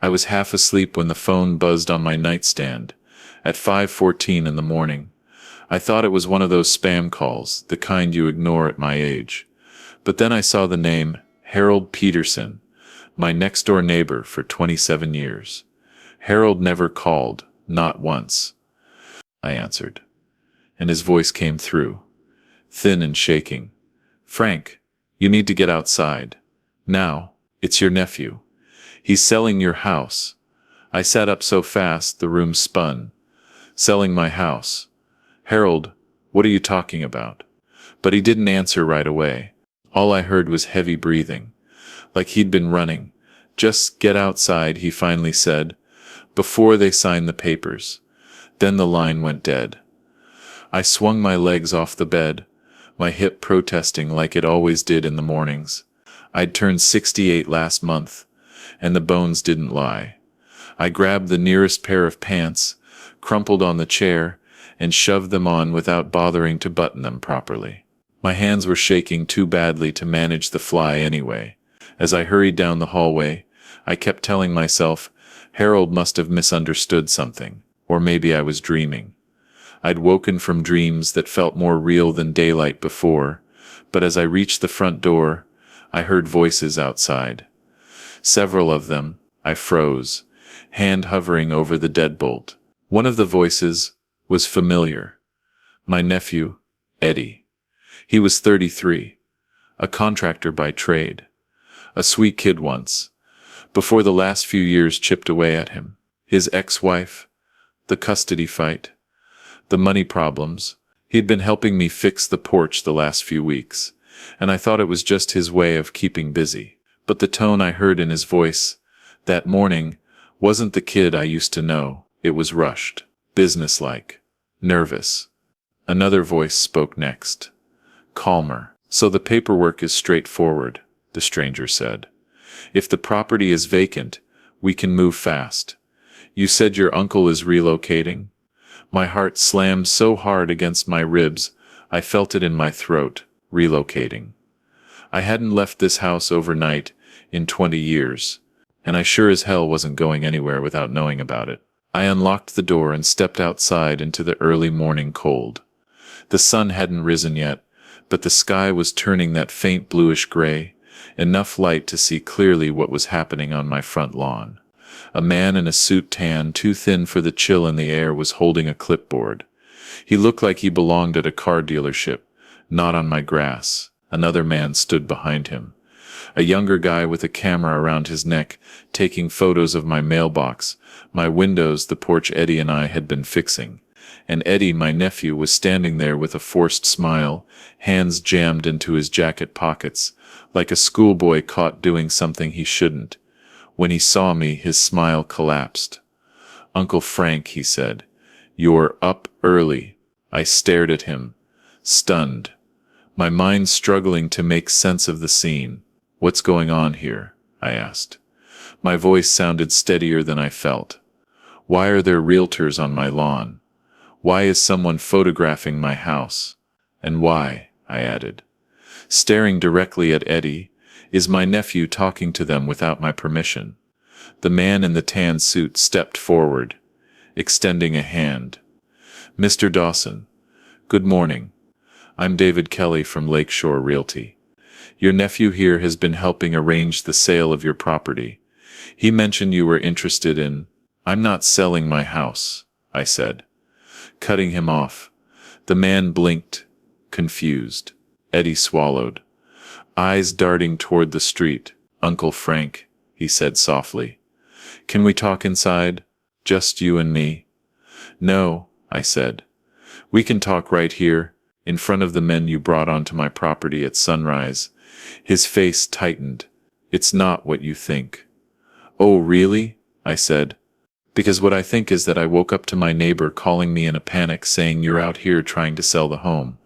I was half asleep when the phone buzzed on my nightstand at 5:14 in the morning. I thought it was one of those spam calls, the kind you ignore at my age. But then I saw the name Harold Peterson, my next-door neighbor for 27 years. Harold never called, not once. I answered, and his voice came through, thin and shaking. "Frank, you need to get outside. Now, it's your nephew. He's selling your house." I sat up so fast the room spun. "Selling my house? Harold, what are you talking about?" But he didn't answer right away. All I heard was heavy breathing, like he'd been running. "Just get outside," he finally said, "before they sign the papers." Then the line went dead. I swung my legs off the bed, my hip protesting like it always did in the mornings. I'd turned 68 last month, and the bones didn't lie. I grabbed the nearest pair of pants, crumpled on the chair, and shoved them on without bothering to button them properly. My hands were shaking too badly to manage the fly anyway. As I hurried down the hallway, I kept telling myself, Harold must have misunderstood something, or maybe I was dreaming. I'd woken from dreams that felt more real than daylight before, but as I reached the front door, I heard voices outside. Several of them. I froze, hand hovering over the deadbolt. One of the voices was familiar. My nephew, Eddie. He was 33, a contractor by trade. A sweet kid once, before the last few years chipped away at him. His ex-wife, the custody fight, the money problems. He'd been helping me fix the porch the last few weeks, and I thought it was just his way of keeping busy. But the tone I heard in his voice that morning wasn't the kid I used to know. It was rushed, businesslike, nervous. Another voice spoke next, calmer. "So the paperwork is straightforward," the stranger said. "If the property is vacant, we can move fast. You said your uncle is relocating?" My heart slammed so hard against my ribs, I felt it in my throat. Relocating. I hadn't left this house overnight in 20 years, and I sure as hell wasn't going anywhere without knowing about it. I unlocked the door and stepped outside into the early morning cold. The sun hadn't risen yet, but the sky was turning that faint bluish gray, enough light to see clearly what was happening on my front lawn. A man in a suit tan too thin for the chill in the air was holding a clipboard. He looked like he belonged at a car dealership, not on my grass. Another man stood behind him. A younger guy with a camera around his neck, taking photos of my mailbox, my windows, the porch Eddie and I had been fixing. And Eddie, my nephew, was standing there with a forced smile, hands jammed into his jacket pockets, like a schoolboy caught doing something he shouldn't. When he saw me, his smile collapsed. "Uncle Frank," he said, "you're up early." I stared at him, stunned, my mind struggling to make sense of the scene. "What's going on here?" I asked. My voice sounded steadier than I felt. "Why are there realtors on my lawn? Why is someone photographing my house? And why," I added, staring directly at Eddie, "is my nephew talking to them without my permission?" The man in the tan suit stepped forward, extending a hand. "Mr. Dawson, good morning. I'm David Kelly from Lakeshore Realty. Your nephew here has been helping arrange the sale of your property. He mentioned you were interested in—" "I'm not selling my house," I said, cutting him off. The man blinked, confused. Eddie swallowed, eyes darting toward the street. "Uncle Frank," he said softly, "can we talk inside? Just you and me?" "No," I said. "We can talk right here, in front of the men you brought onto my property at sunrise." His face tightened. "It's not what you think." "Oh, really?" I said. "Because what I think is that I woke up to my neighbor calling me in a panic saying you're out here trying to sell the home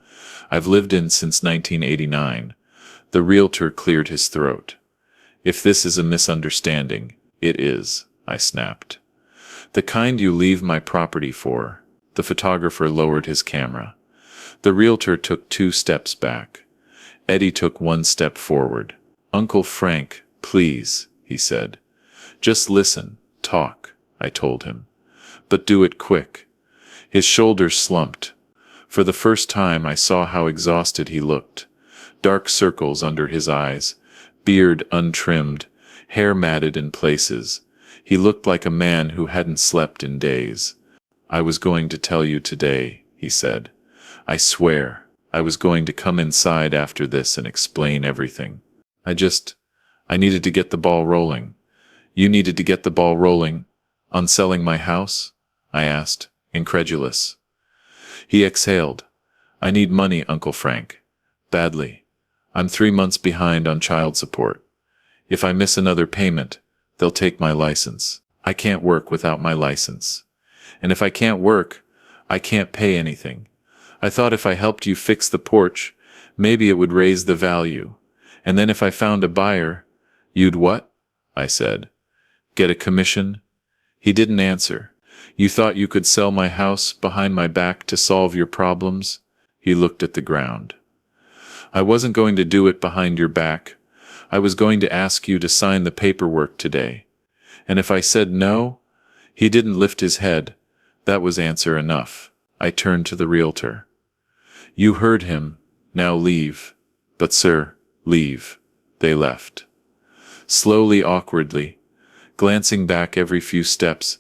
I've lived in since 1989. The realtor cleared his throat. "If this is a misunderstanding, it is," I snapped. "The kind you leave my property for." The photographer lowered his camera. The realtor took 2 steps back. Eddie took 1 step forward. "Uncle Frank, please," he said. "Just listen. talk, I told him. But do it quick. His shoulders slumped. For the first time I saw how exhausted he looked. Dark circles under his eyes, beard untrimmed, hair matted in places. He looked like a man who hadn't slept in days. I was going to tell you today, he said. I swear, I was going to come inside after this and explain everything. I needed to get the ball rolling. You needed to get the ball rolling? On selling my house? I asked, incredulous. He exhaled. I need money, Uncle Frank. Badly. I'm 3 months behind on child support. If I miss another payment, they'll take my license. I can't work without my license. And if I can't work, I can't pay anything. I thought if I helped you fix the porch, maybe it would raise the value. And then if I found a buyer, you'd what? I said. Get a commission? He didn't answer. You thought you could sell my house behind my back to solve your problems? He looked at the ground. I wasn't going to do it behind your back. I was going to ask you to sign the paperwork today. And if I said no, he didn't lift his head. That was answer enough. I turned to the realtor. You heard him. Now leave. But sir, leave. They left. Slowly, awkwardly, glancing back every few steps,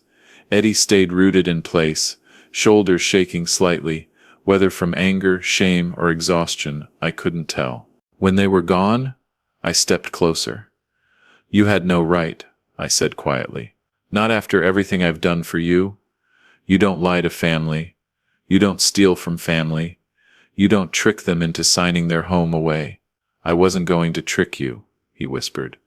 Eddie stayed rooted in place, shoulders shaking slightly, whether from anger, shame, or exhaustion, I couldn't tell. When they were gone, I stepped closer. You had no right, I said quietly. Not after everything I've done for you. You don't lie to family. You don't steal from family. You don't trick them into signing their home away. I wasn't going to trick you, he whispered.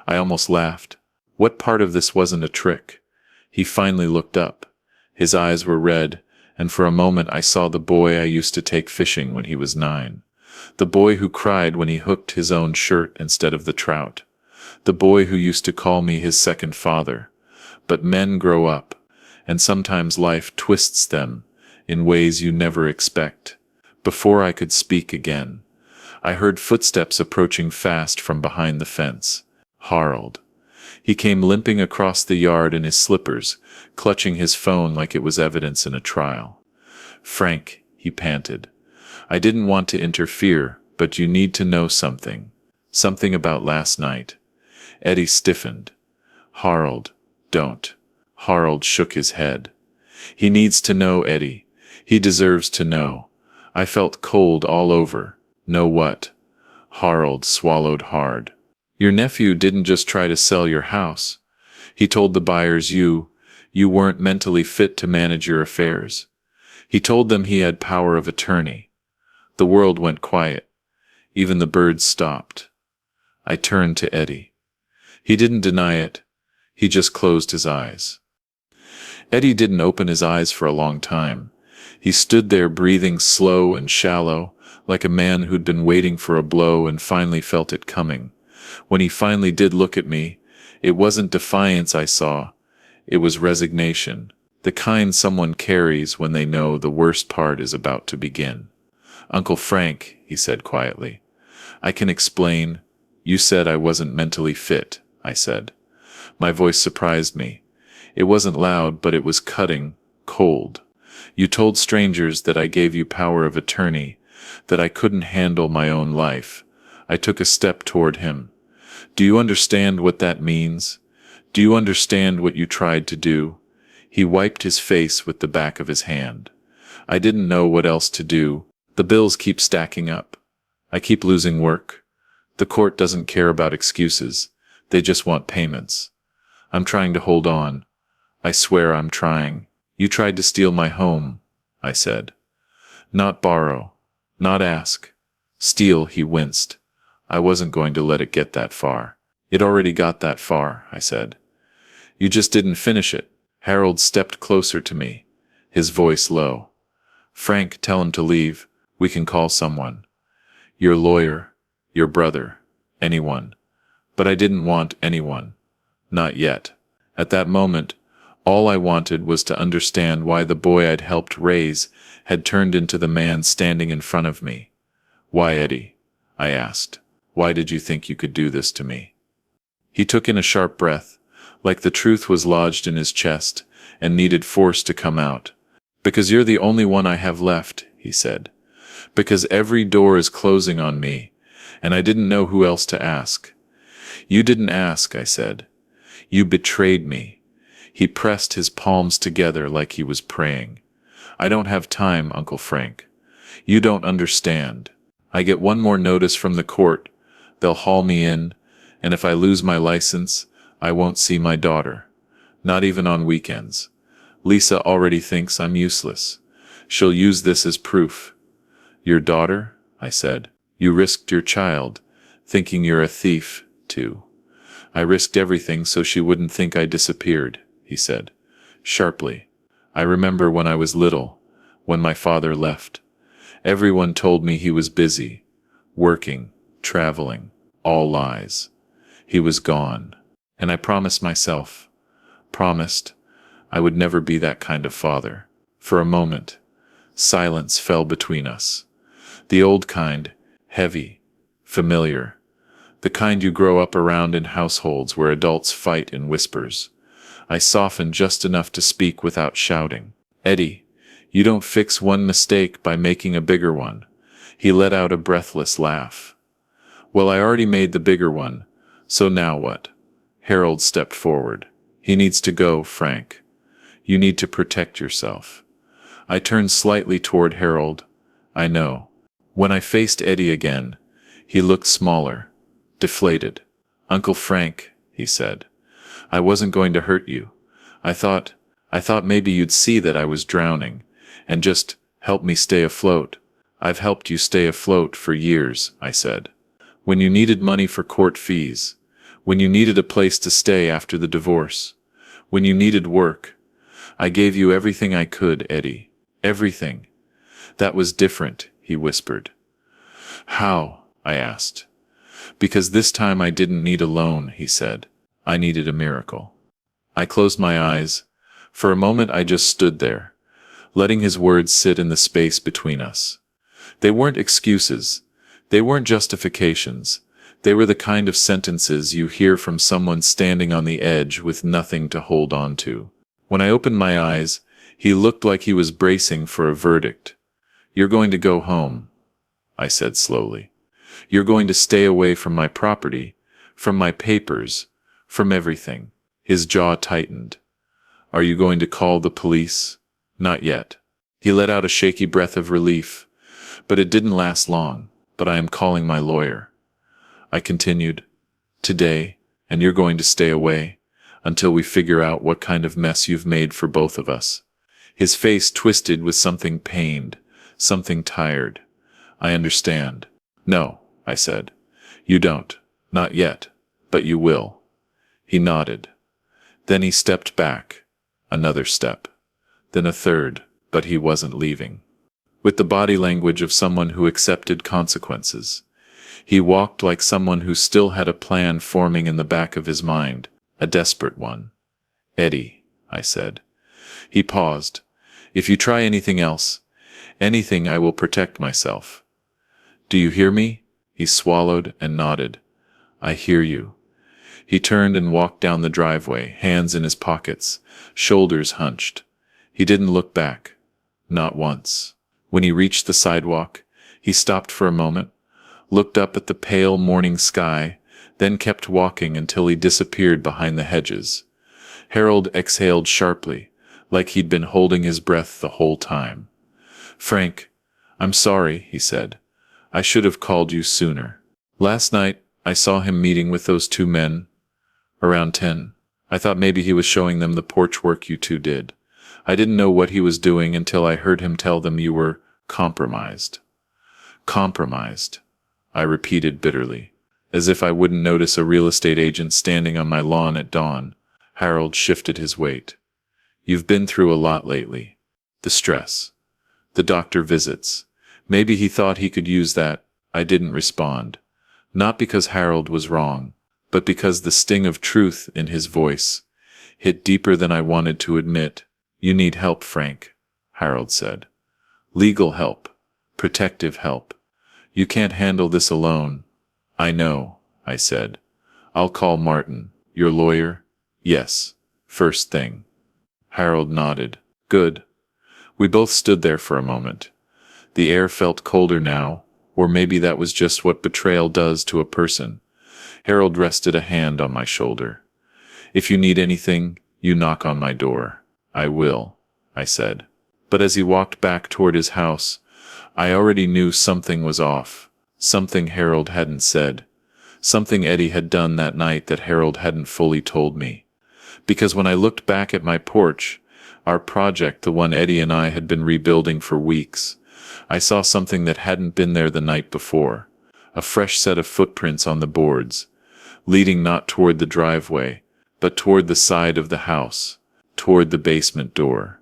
I almost laughed. What part of this wasn't a trick? He finally looked up. His eyes were red, and for a moment I saw the boy I used to take fishing when he was 9. The boy who cried when he hooked his own shirt instead of the trout. The boy who used to call me his second father. But men grow up, and sometimes life twists them in ways you never expect. Before I could speak again, I heard footsteps approaching fast from behind the fence. Harold. He came limping across the yard in his slippers, clutching his phone like it was evidence in a trial. Frank, he panted. I didn't want to interfere, but you need to know something. Something about last night. Eddie stiffened. Harold, don't. Harold shook his head. He needs to know, Eddie. He deserves to know. I felt cold all over. Know what? Harold swallowed hard. Your nephew didn't just try to sell your house. He told the buyers you weren't mentally fit to manage your affairs. He told them he had power of attorney. The world went quiet. Even the birds stopped. I turned to Eddie. He didn't deny it. He just closed his eyes. Eddie didn't open his eyes for a long time. He stood there breathing slow and shallow, like a man who'd been waiting for a blow and finally felt it coming. When he finally did look at me, it wasn't defiance I saw. It was resignation, the kind someone carries when they know the worst part is about to begin. Uncle Frank, he said quietly, I can explain. You said I wasn't mentally fit, I said. My voice surprised me. It wasn't loud, but it was cutting, cold. You told strangers that I gave you power of attorney, that I couldn't handle my own life. I took a step toward him. Do you understand what that means? Do you understand what you tried to do? He wiped his face with the back of his hand. I didn't know what else to do. The bills keep stacking up. I keep losing work. The court doesn't care about excuses. They just want payments. I'm trying to hold on. I swear I'm trying. You tried to steal my home, I said. Not borrow. Not ask. Steal, he winced. I wasn't going to let it get that far. It already got that far, I said. You just didn't finish it. Harold stepped closer to me, his voice low. Frank, tell him to leave. We can call someone. Your lawyer, your brother, anyone. But I didn't want anyone. Not yet. At that moment, all I wanted was to understand why the boy I'd helped raise had turned into the man standing in front of me. Why, Eddie? I asked. Why did you think you could do this to me? He took in a sharp breath, like the truth was lodged in his chest and needed force to come out. "Because you're the only one I have left," he said. "Because every door is closing on me, and I didn't know who else to ask." "You didn't ask," I said. "You betrayed me." He pressed his palms together like he was praying. "I don't have time, Uncle Frank. You don't understand. I get one more notice from the court, they'll haul me in, and if I lose my license, I won't see my daughter. Not even on weekends. Lisa already thinks I'm useless. She'll use this as proof." "Your daughter?" I said. "You risked your child, thinking you're a thief, too." "I risked everything so she wouldn't think I disappeared," he said, sharply. "I remember when I was little, when my father left. Everyone told me he was busy, working, traveling, all lies. He was gone. And I promised myself, promised, I would never be that kind of father." For a moment, silence fell between us. The old kind, heavy, familiar. The kind you grow up around in households where adults fight in whispers. I softened just enough to speak without shouting. "Eddie, you don't fix one mistake by making a bigger one." He let out a breathless laugh. "Well, I already made the bigger one, so now what?" Harold stepped forward. "He needs to go, Frank. You need to protect yourself." I turned slightly toward Harold. "I know." When I faced Eddie again, he looked smaller, deflated. "Uncle Frank," he said, "I wasn't going to hurt you. I thought maybe you'd see that I was drowning, and just help me stay afloat." "I've helped you stay afloat for years," I said. "When you needed money for court fees, when you needed a place to stay after the divorce, when you needed work, I gave you everything I could, Eddie. Everything." "That was different," he whispered. "How?" I asked. "Because this time I didn't need a loan," he said. "I needed a miracle." I closed my eyes. For a moment I just stood there, letting his words sit in the space between us. They weren't excuses. They weren't justifications. They were the kind of sentences you hear from someone standing on the edge with nothing to hold on to. When I opened my eyes, he looked like he was bracing for a verdict. "You're going to go home," I said slowly. "You're going to stay away from my property, from my papers, from everything." His jaw tightened. "Are you going to call the police?" "Not yet." He let out a shaky breath of relief, but it didn't last long. "But I am calling my lawyer," I continued. "Today, and you're going to stay away until we figure out what kind of mess you've made for both of us." His face twisted with something pained, something tired. "I understand." "No," I said. "You don't. Not yet. But you will." He nodded. Then he stepped back. Another step. Then a third, but he wasn't leaving. With the body language of someone who accepted consequences. He walked like someone who still had a plan forming in the back of his mind, a desperate one. "Eddie," I said. He paused. "If you try anything else, anything, I will protect myself." "Do you hear me?" He swallowed and nodded. "I hear you." He turned and walked down the driveway, hands in his pockets, shoulders hunched. He didn't look back. Not once. When he reached the sidewalk, he stopped for a moment, looked up at the pale morning sky, then kept walking until he disappeared behind the hedges. Harold exhaled sharply, like he'd been holding his breath the whole time. "Frank, I'm sorry," he said. "I should have called you sooner. Last night, I saw him meeting with those two men. Around 10. I thought maybe he was showing them the porch work you two did. I didn't know what he was doing until I heard him tell them you were compromised." "Compromised," I repeated bitterly, as if I wouldn't notice a real estate agent standing on my lawn at dawn. Harold shifted his weight. "You've been through a lot lately. The stress. The doctor visits. Maybe he thought he could use that." I didn't respond. Not because Harold was wrong, but because the sting of truth in his voice hit deeper than I wanted to admit. "You need help, Frank," Harold said. "Legal help. Protective help. You can't handle this alone." "I know," I said. "I'll call Martin, your lawyer. Yes. First thing. Harold nodded. Good. We both stood there for a moment. The air felt colder now, or maybe that was just what betrayal does to a person. Harold rested a hand on my shoulder. If you need anything, you knock on my door. I will, I said. But as he walked back toward his house, I already knew something was off. Something Harold hadn't said. Something Eddie had done that night that Harold hadn't fully told me. Because when I looked back at my porch, our project, the one Eddie and I had been rebuilding for weeks, I saw something that hadn't been there the night before. A fresh set of footprints on the boards, leading not toward the driveway, but toward the side of the house, toward the basement door.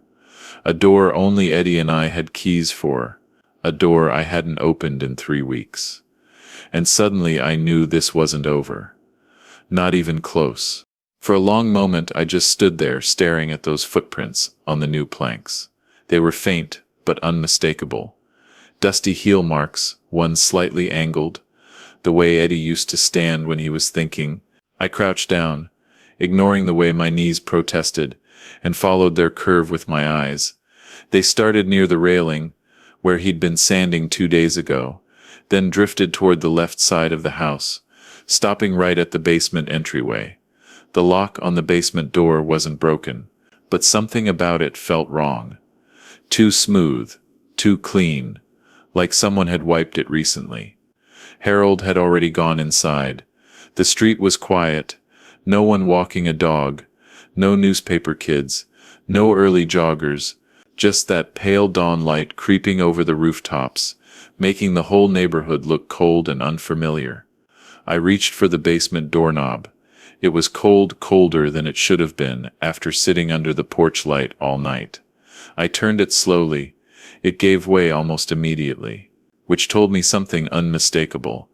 A door only Eddie and I had keys for, a door I hadn't opened in 3 weeks. And suddenly I knew this wasn't over. Not even close. For a long moment I just stood there staring at those footprints on the new planks. They were faint, but unmistakable. Dusty heel marks, one slightly angled, the way Eddie used to stand when he was thinking. I crouched down, ignoring the way my knees protested, and followed their curve with my eyes. They started near the railing, where he'd been sanding 2 days ago, then drifted toward the left side of the house, stopping right at the basement entryway. The lock on the basement door wasn't broken, but something about it felt wrong. Too smooth, too clean, like someone had wiped it recently. Harold had already gone inside. The street was quiet, no one walking a dog, no newspaper kids, no early joggers, just that pale dawn light creeping over the rooftops, making the whole neighborhood look cold and unfamiliar. I reached for the basement doorknob. It was cold, colder than it should have been after sitting under the porch light all night. I turned it slowly. It gave way almost immediately, which told me something unmistakable.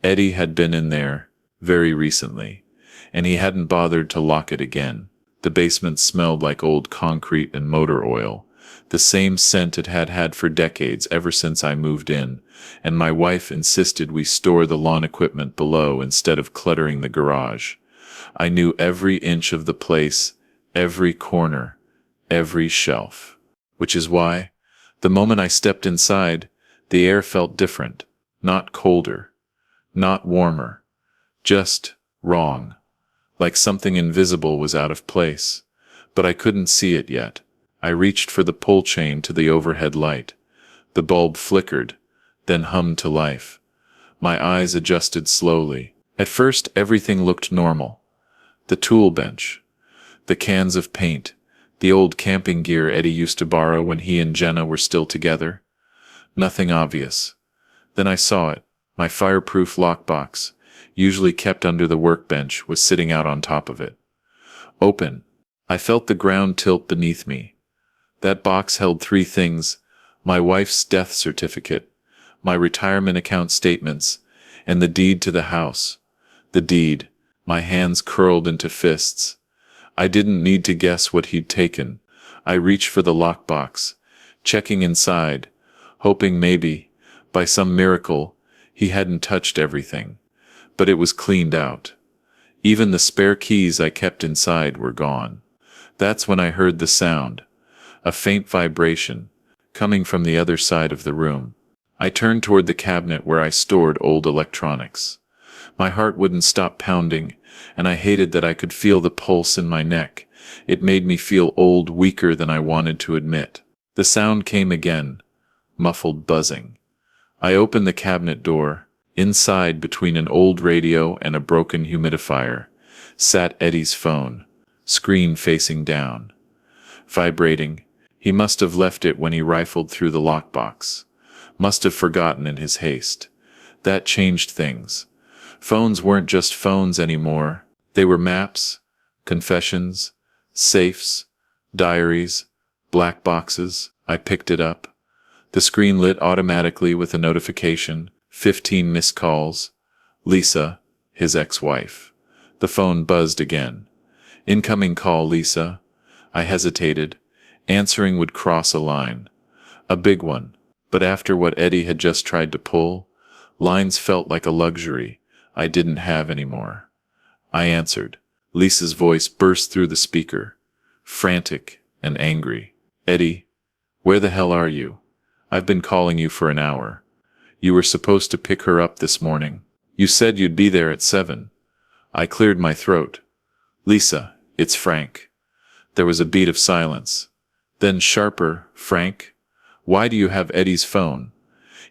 Eddie had been in there, very recently, and he hadn't bothered to lock it again. The basement smelled like old concrete and motor oil, the same scent it had had for decades ever since I moved in, and my wife insisted we store the lawn equipment below instead of cluttering the garage. I knew every inch of the place, every corner, every shelf. Which is why, the moment I stepped inside, the air felt different, not colder, not warmer, just wrong, like something invisible was out of place. But I couldn't see it yet. I reached for the pull chain to the overhead light. The bulb flickered, then hummed to life. My eyes adjusted slowly. At first, everything looked normal. The tool bench, the cans of paint, the old camping gear Eddie used to borrow when he and Jenna were still together. Nothing obvious. Then I saw it. My fireproof lockbox, usually kept under the workbench, was sitting out on top of it. Open. I felt the ground tilt beneath me. That box held 3 things: my wife's death certificate, my retirement account statements, and the deed to the house. The deed. My hands curled into fists. I didn't need to guess what he'd taken. I reached for the lockbox, checking inside, hoping maybe, by some miracle, he hadn't touched everything. But it was cleaned out. Even the spare keys I kept inside were gone. That's when I heard the sound, a faint vibration, coming from the other side of the room. I turned toward the cabinet where I stored old electronics. My heart wouldn't stop pounding, and I hated that I could feel the pulse in my neck. It made me feel old, weaker than I wanted to admit. The sound came again, muffled buzzing. I opened the cabinet door. Inside, between an old radio and a broken humidifier, sat Eddie's phone, screen facing down. Vibrating. He must have left it when he rifled through the lockbox. Must have forgotten in his haste. That changed things. Phones weren't just phones anymore. They were maps, confessions, safes, diaries, black boxes. I picked it up. The screen lit automatically with a notification. 15 missed calls. Lisa, his ex-wife. The phone buzzed again. Incoming call, Lisa. I hesitated. Answering would cross a line. A big one. But after what Eddie had just tried to pull, lines felt like a luxury I didn't have anymore. I answered. Lisa's voice burst through the speaker, frantic and angry. Eddie, where the hell are you? I've been calling you for an hour. You were supposed to pick her up this morning. You said you'd be there at 7. I cleared my throat. Lisa, it's Frank. There was a beat of silence. Then sharper, Frank, why do you have Eddie's phone?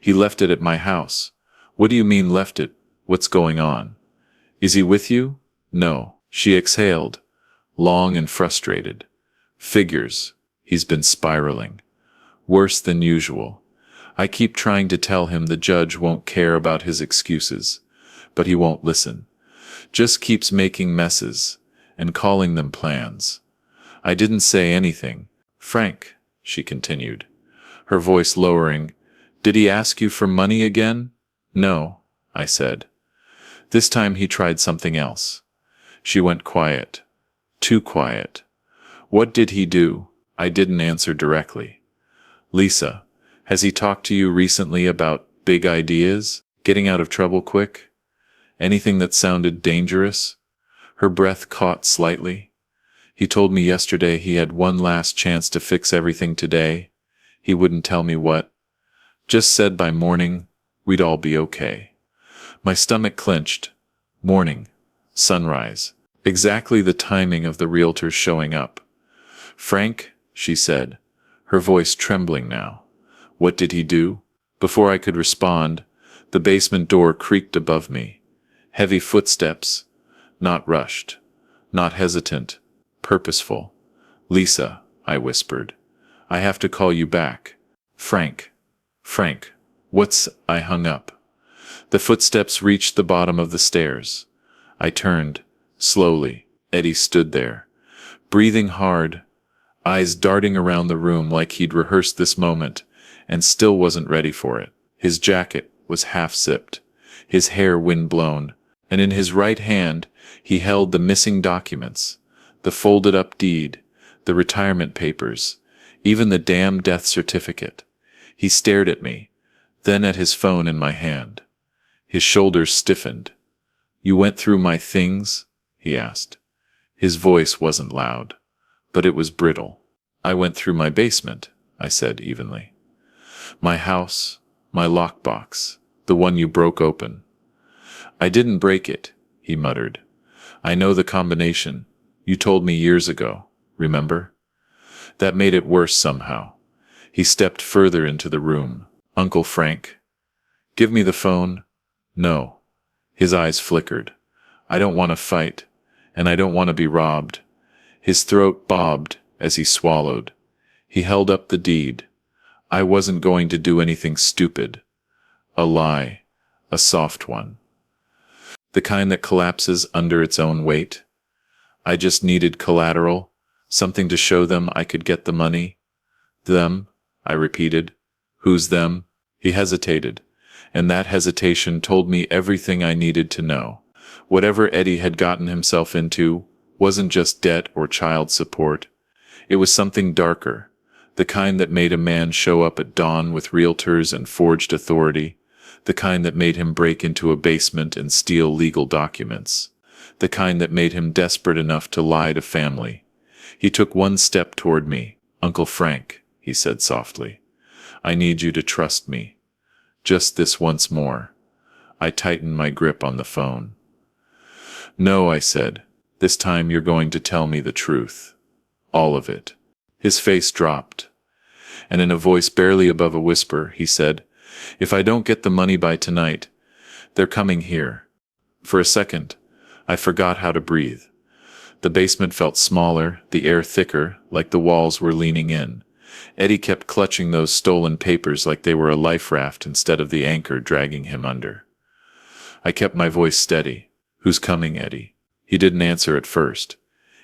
He left it at my house. What do you mean left it? What's going on? Is he with you? No, she exhaled, long and frustrated. Figures. He's been spiraling. Worse than usual. I keep trying to tell him the judge won't care about his excuses, but he won't listen. Just keeps making messes and calling them plans. I didn't say anything. Frank, she continued, her voice lowering, did he ask you for money again? No, I said. This time he tried something else. She went quiet. Too quiet. What did he do? I didn't answer directly. Lisa, has he talked to you recently about big ideas? Getting out of trouble quick? Anything that sounded dangerous? Her breath caught slightly. He told me yesterday he had one last chance to fix everything today. He wouldn't tell me what. Just said by morning, we'd all be okay. My stomach clenched. Morning. Sunrise. Exactly the timing of the realtors showing up. Frank, she said, her voice trembling now. What did he do? Before I could respond, the basement door creaked above me. Heavy footsteps. Not rushed. Not hesitant. Purposeful. Lisa, I whispered. I have to call you back. Frank. Frank. What's... I hung up. The footsteps reached the bottom of the stairs. I turned. Slowly. Eddie stood there. Breathing hard. Eyes darting around the room like he'd rehearsed this moment, and still wasn't ready for it. His jacket was half-zipped. His hair wind-blown. And in his right hand, he held the missing documents. The folded-up deed. The retirement papers. Even the damn death certificate. He stared at me, then at his phone in my hand. His shoulders stiffened. You went through my things? He asked. His voice wasn't loud, but it was brittle. I went through my basement, I said evenly. My house, my lockbox, the one you broke open. I didn't break it, he muttered. I know the combination. You told me years ago, remember? That made it worse somehow. He stepped further into the room. Uncle Frank. Give me the phone. No. His eyes flickered. I don't want to fight, and I don't want to be robbed. His throat bobbed as he swallowed. He held up the deed. I wasn't going to do anything stupid. A lie. A soft one. The kind that collapses under its own weight. I just needed collateral, something to show them I could get the money. Them, I repeated. Who's them? He hesitated, and that hesitation told me everything I needed to know. Whatever Eddie had gotten himself into wasn't just debt or child support. It was something darker, the kind that made a man show up at dawn with realtors and forged authority, the kind that made him break into a basement and steal legal documents, the kind that made him desperate enough to lie to family. He took one step toward me. Uncle Frank, he said softly, I need you to trust me. Just this once more. I tightened my grip on the phone. No, I said. This time you're going to tell me the truth. All of it. His face dropped, and in a voice barely above a whisper, he said, If I don't get the money by tonight, they're coming here. For a second, I forgot how to breathe. The basement felt smaller, the air thicker, like the walls were leaning in. Eddie kept clutching those stolen papers like they were a life raft instead of the anchor dragging him under. I kept my voice steady. Who's coming, Eddie? He didn't answer at first.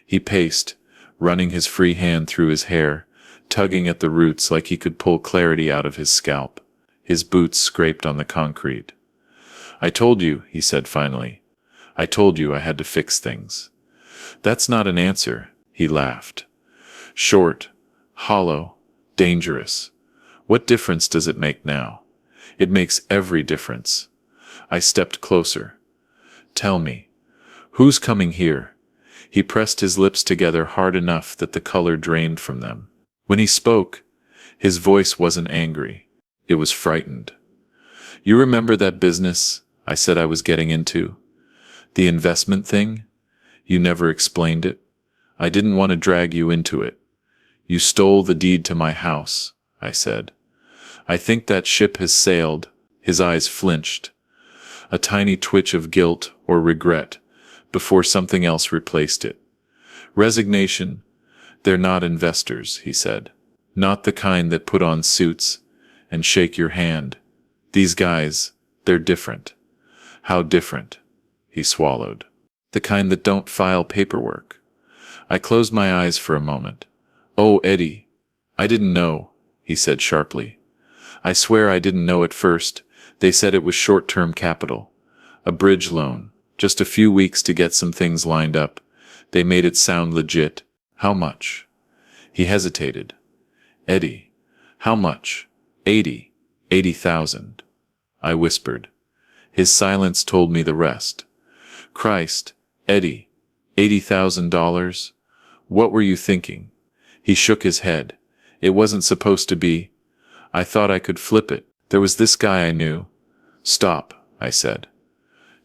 He paced, running his free hand through his hair, tugging at the roots like he could pull clarity out of his scalp. His boots scraped on the concrete. I told you, he said finally. I told you I had to fix things. That's not an answer, he laughed. Short, hollow, dangerous. What difference does it make now? It makes every difference. I stepped closer. Tell me, who's coming here? He pressed his lips together hard enough that the color drained from them. When he spoke, his voice wasn't angry. It was frightened. "You remember that business I said I was getting into? The investment thing? You never explained it. I didn't want to drag you into it. You stole the deed to my house," I said. "I think that ship has sailed." His eyes flinched. A tiny twitch of guilt or regret before something else replaced it. "Resignation. They're not investors," he said. "Not the kind that put on suits and shake your hand. These guys, they're different." "How different?" He swallowed. "The kind that don't file paperwork." I closed my eyes for a moment. "Oh, Eddie, I didn't know," he said sharply. "I swear I didn't know at first. They said it was short-term capital. A bridge loan. Just a few weeks to get some things lined up. They made it sound legit. How much?" He hesitated. "Eddie, how much?" 80,000. I whispered. His silence told me the rest. "Christ, Eddie, $80,000? What were you thinking?" He shook his head. "It wasn't supposed to be. I thought I could flip it. There was this guy I knew." "Stop," I said.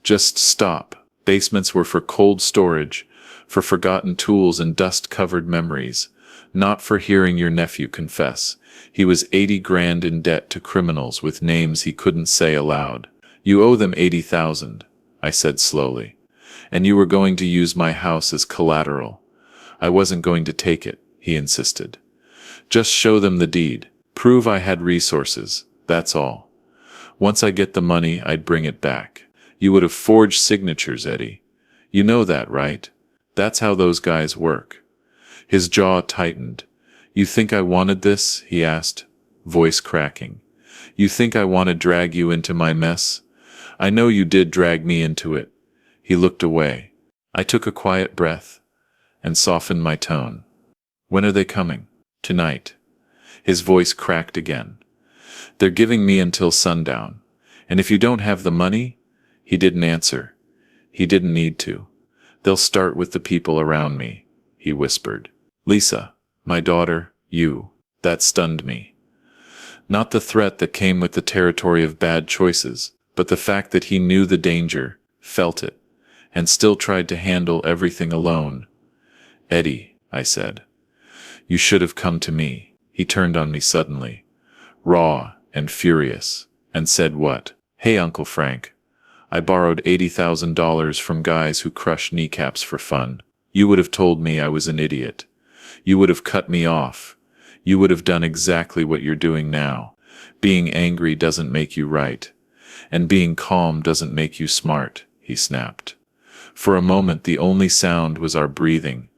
"Just stop." Basements were for cold storage, for forgotten tools and dust-covered memories, not for hearing your nephew confess. He was 80 grand in debt to criminals with names he couldn't say aloud. "You owe them 80,000, I said slowly. "And you were going to use my house as collateral." "I wasn't going to take it," he insisted. "Just show them the deed. Prove I had resources, that's all. Once I get the money, I'd bring it back." "You would have forged signatures, Eddie. You know that, right? That's how those guys work." His jaw tightened. "You think I wanted this?" he asked, voice cracking. "You think I want to drag you into my mess? I know you did drag me into it." He looked away. I took a quiet breath and softened my tone. "When are they coming?" "Tonight." His voice cracked again. "They're giving me until sundown. And if you don't have the money—" He didn't answer. He didn't need to. "They'll start with the people around me," he whispered. "Lisa, my daughter, you." That stunned me. Not the threat that came with the territory of bad choices, but the fact that he knew the danger, felt it, and still tried to handle everything alone. "Eddie," I said, "you should have come to me." He turned on me suddenly, raw and furious, and said, "What?" "Hey, Uncle Frank. I borrowed $80,000 from guys who crush kneecaps for fun. You would have told me I was an idiot. You would have cut me off. You would have done exactly what you're doing now. Being angry doesn't make you right. And being calm doesn't make you smart," he snapped. For a moment the only sound was our breathing,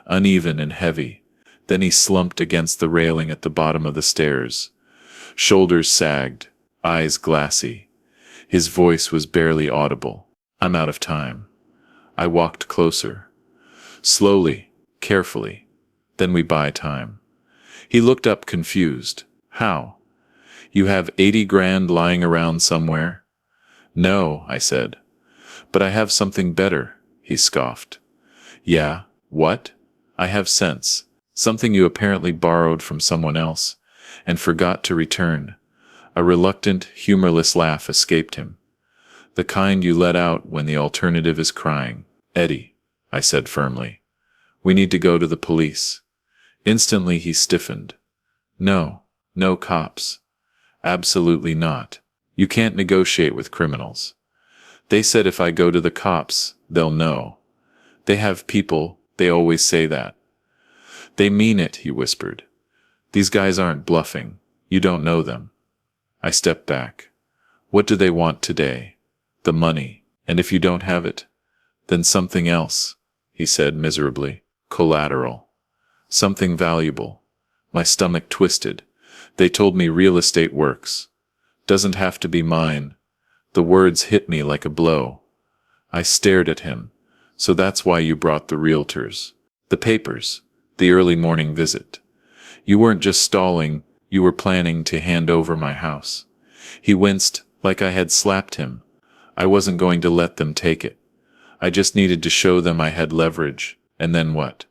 uneven and heavy. Then he slumped against the railing at the bottom of the stairs. Shoulders sagged, eyes glassy. His voice was barely audible. "I'm out of time." I walked closer. Slowly, carefully. "Then we buy time." He looked up confused. "How? You have 80 grand lying around somewhere?" "No," I said. "But I have something better," he scoffed. "Yeah, what?" "I have sense. Something you apparently borrowed from someone else, and forgot to return." A reluctant, humorless laugh escaped him. "The kind you let out when the alternative is crying." "Eddie," I said firmly, "we need to go to the police." Instantly he stiffened. "No, no cops. Absolutely not. You can't negotiate with criminals. They said if I go to the cops, they'll know. They have people, they always say that." "They mean it," he whispered. "These guys aren't bluffing. You don't know them." I stepped back. "What do they want today?" "The money. And if you don't have it, then something else," he said miserably. "Collateral. Something valuable." My stomach twisted. "They told me real estate works. Doesn't have to be mine." The words hit me like a blow. I stared at him. "So that's why you brought the realtors. The papers. The early morning visit. You weren't just stalling, you were planning to hand over my house." He winced, like I had slapped him. "I wasn't going to let them take it. I just needed to show them I had leverage." And then what?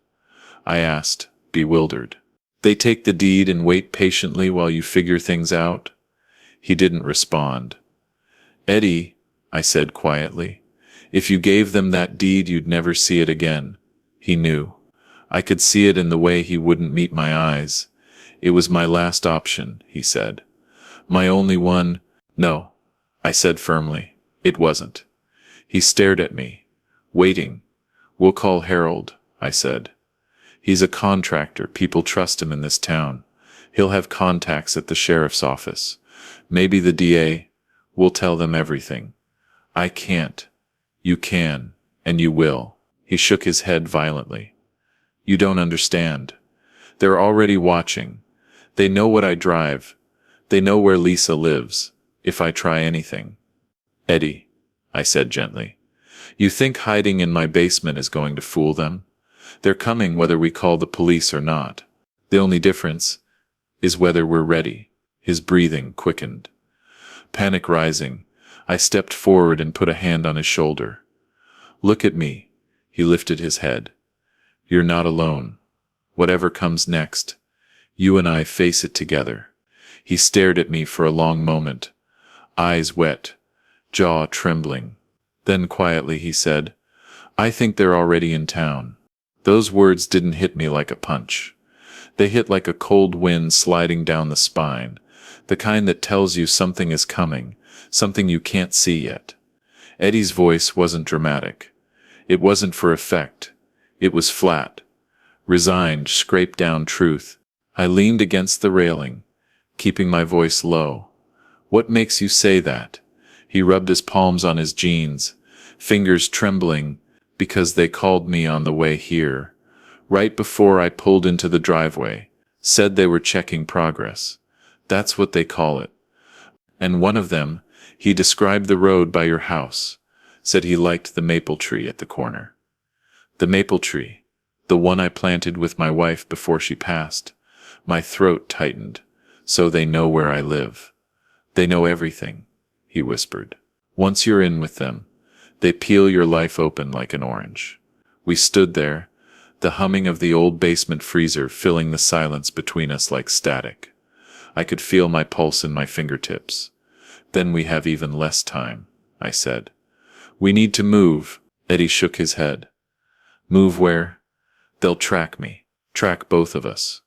I asked, bewildered. They take the deed and wait patiently while you figure things out? He didn't respond. Eddie, I said quietly, if you gave them that deed you'd never see it again. He knew. I could see it in the way he wouldn't meet my eyes. It was my last option, he said. My only one. No, I said firmly. It wasn't. He stared at me, waiting. We'll call Harold, I said. He's a contractor. People trust him in this town. He'll have contacts at the sheriff's office. Maybe the DA. We'll tell them everything. I can't. You can, and you will. He shook his head violently. You don't understand. They're already watching. They know what I drive. They know where Lisa lives, if I try anything. Eddie, I said gently, you think hiding in my basement is going to fool them? They're coming whether we call the police or not. The only difference is whether we're ready. His breathing quickened. Panic rising, I stepped forward and put a hand on his shoulder. Look at me. He lifted his head. You're not alone. Whatever comes next, you and I face it together. He stared at me for a long moment, eyes wet, jaw trembling. Then quietly he said, I think they're already in town. Those words didn't hit me like a punch. They hit like a cold wind sliding down the spine, the kind that tells you something is coming, something you can't see yet. Eddie's voice wasn't dramatic. It wasn't for effect. It was flat, resigned, scraped down truth. I leaned against the railing, keeping my voice low. What makes you say that? He rubbed his palms on his jeans, fingers trembling, because they called me on the way here. Right before I pulled into the driveway, said they were checking progress. That's what they call it. And one of them, he described the road by your house, said he liked the maple tree at the corner. The maple tree, the one I planted with my wife before she passed. My throat tightened. So they know where I live. They know everything, he whispered. Once you're in with them, they peel your life open like an orange. We stood there, the humming of the old basement freezer filling the silence between us like static. I could feel my pulse in my fingertips. Then we have even less time, I said. We need to move. Eddie shook his head. Move where? They'll track me. Track both of us.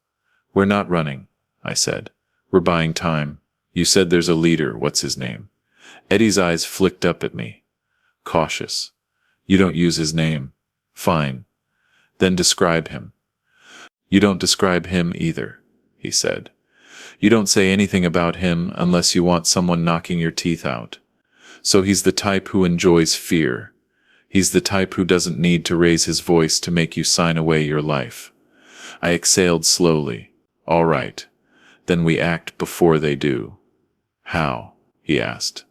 We're not running, I said. We're buying time. You said there's a leader. What's his name? Eddie's eyes flicked up at me. Cautious. You don't use his name. Fine. Then describe him. You don't describe him either, he said. You don't say anything about him unless you want someone knocking your teeth out. So he's the type who enjoys fear. He's the type who doesn't need to raise his voice to make you sign away your life. I exhaled slowly. All right. Then we act before they do. How? He asked,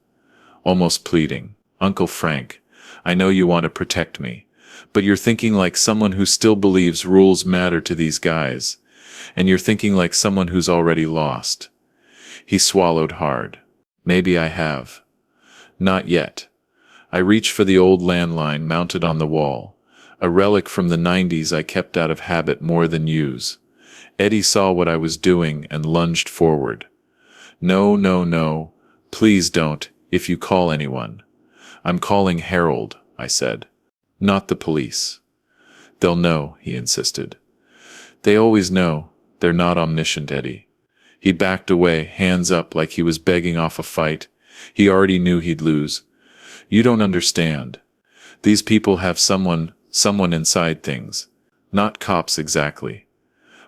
almost pleading. Uncle Frank, I know you want to protect me, but you're thinking like someone who still believes rules matter to these guys, and you're thinking like someone who's already lost. He swallowed hard. Maybe I have. Not yet. I reached for the old landline mounted on the wall, a relic from the 90s I kept out of habit more than use. Eddie saw what I was doing and lunged forward. No, no, no. Please don't, if you call anyone. I'm calling Harold, I said. Not the police. They'll know, he insisted. They always know. They're not omniscient, Eddie. He backed away, hands up like he was begging off a fight. He already knew he'd lose. You don't understand. These people have someone inside things. Not cops exactly.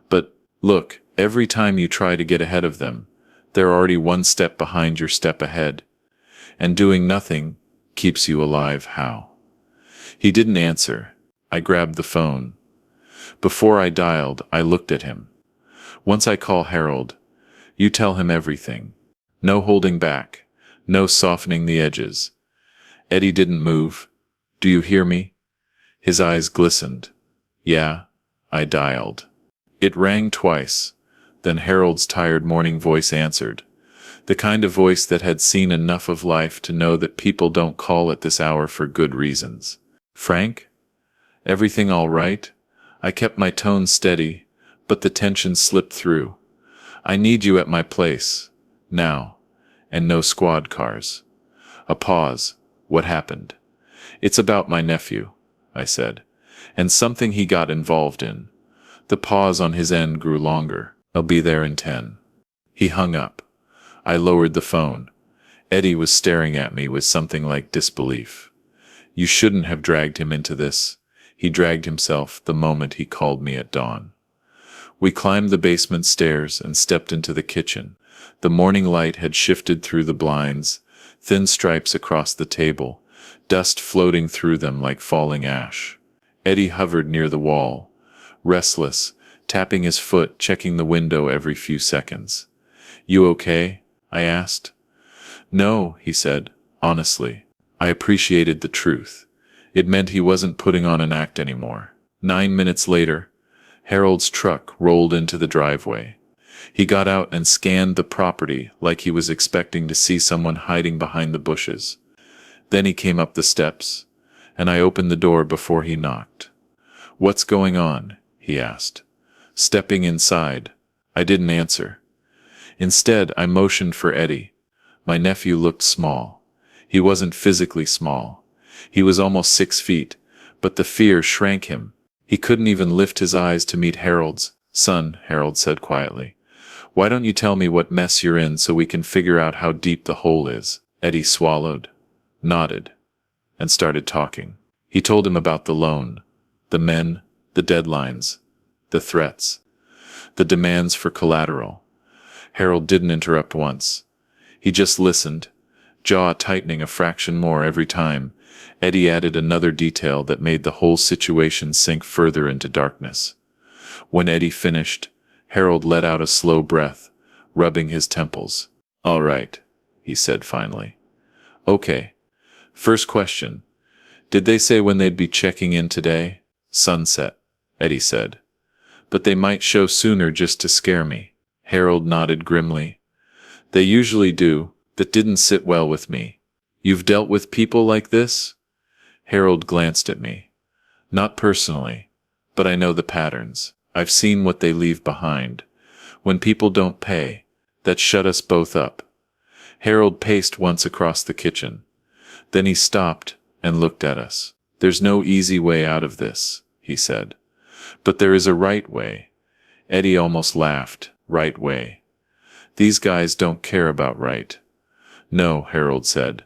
But, look, every time you try to get ahead of them, they're already one step behind your step ahead. And doing nothing keeps you alive. How? He didn't answer. I grabbed the phone. Before I dialed, I looked at him. Once I call Harold, you tell him everything. No holding back. No softening the edges. Eddie didn't move. Do you hear me? His eyes glistened. Yeah, I dialed. It rang twice. Then Harold's tired morning voice answered. The kind of voice that had seen enough of life to know that people don't call at this hour for good reasons. Frank? Everything all right? I kept my tone steady, but the tension slipped through. I need you at my place. Now. And no squad cars. A pause. What happened? It's about my nephew, I said, and something he got involved in. The pause on his end grew longer. I'll be there in 10. He hung up. I lowered the phone. Eddie was staring at me with something like disbelief. You shouldn't have dragged him into this. He dragged himself the moment he called me at dawn. We climbed the basement stairs and stepped into the kitchen. The morning light had shifted through the blinds, thin stripes across the table, dust floating through them like falling ash. Eddie hovered near the wall, restless, tapping his foot, checking the window every few seconds. You okay? I asked. No, he said, honestly. I appreciated the truth. It meant he wasn't putting on an act anymore. 9 minutes later, Harold's truck rolled into the driveway. He got out and scanned the property like he was expecting to see someone hiding behind the bushes. Then he came up the steps, and I opened the door before he knocked. What's going on? He asked. Stepping inside, I didn't answer. Instead, I motioned for Eddie. My nephew looked small. He wasn't physically small. He was almost 6 feet, but the fear shrank him. He couldn't even lift his eyes to meet Harold's. Son, Harold said quietly, why don't you tell me what mess you're in so we can figure out how deep the hole is? Eddie swallowed, nodded, and started talking. He told him about the loan, the men, the deadlines, the threats, the demands for collateral. Harold didn't interrupt once. He just listened, jaw tightening a fraction more every time. Eddie added another detail that made the whole situation sink further into darkness. When Eddie finished, Harold let out a slow breath, rubbing his temples. All right, he said finally. Okay. First question. Did they say when they'd be checking in today? Sunset, Eddie said. But they might show sooner just to scare me. Harold nodded grimly. They usually do. That didn't sit well with me. You've dealt with people like this? Harold glanced at me. Not personally, but I know the patterns. I've seen what they leave behind. When people don't pay, that shut us both up. Harold paced once across the kitchen. Then he stopped and looked at us. There's no easy way out of this, he said. But there is a right way. Eddie almost laughed. Right way. These guys don't care about right. No, Harold said.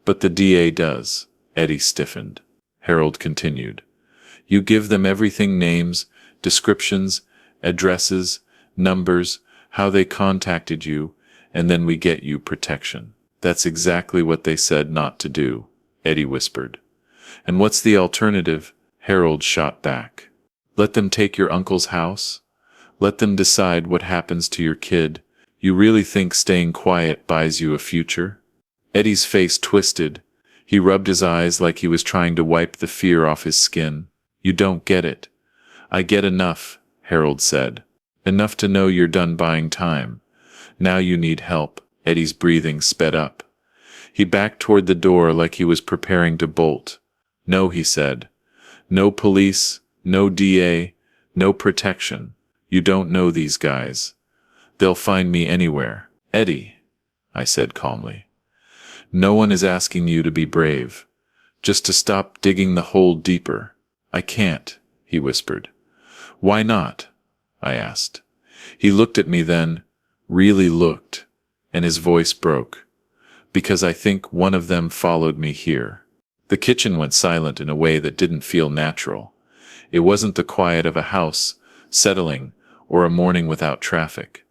But the DA does. Eddie stiffened. Harold continued. You give them everything, names, descriptions, addresses, numbers, how they contacted you, and then we get you protection. That's exactly what they said not to do, Eddie whispered. And what's the alternative? Harold shot back. Let them take your uncle's house? Let them decide what happens to your kid? You really think staying quiet buys you a future? Eddie's face twisted. He rubbed his eyes like he was trying to wipe the fear off his skin. You don't get it. I get enough, Harold said. Enough to know you're done buying time. Now you need help. Eddie's breathing sped up. He backed toward the door like he was preparing to bolt. No, he said. No police, no DA, no protection. You don't know these guys. They'll find me anywhere. Eddie, I said calmly. No one is asking you to be brave. Just to stop digging the hole deeper. I can't, he whispered. Why not? I asked. He looked at me then, really looked, and his voice broke. Because I think one of them followed me here. The kitchen went silent in a way that didn't feel natural. It wasn't the quiet of a house, settling, or a morning without traffic.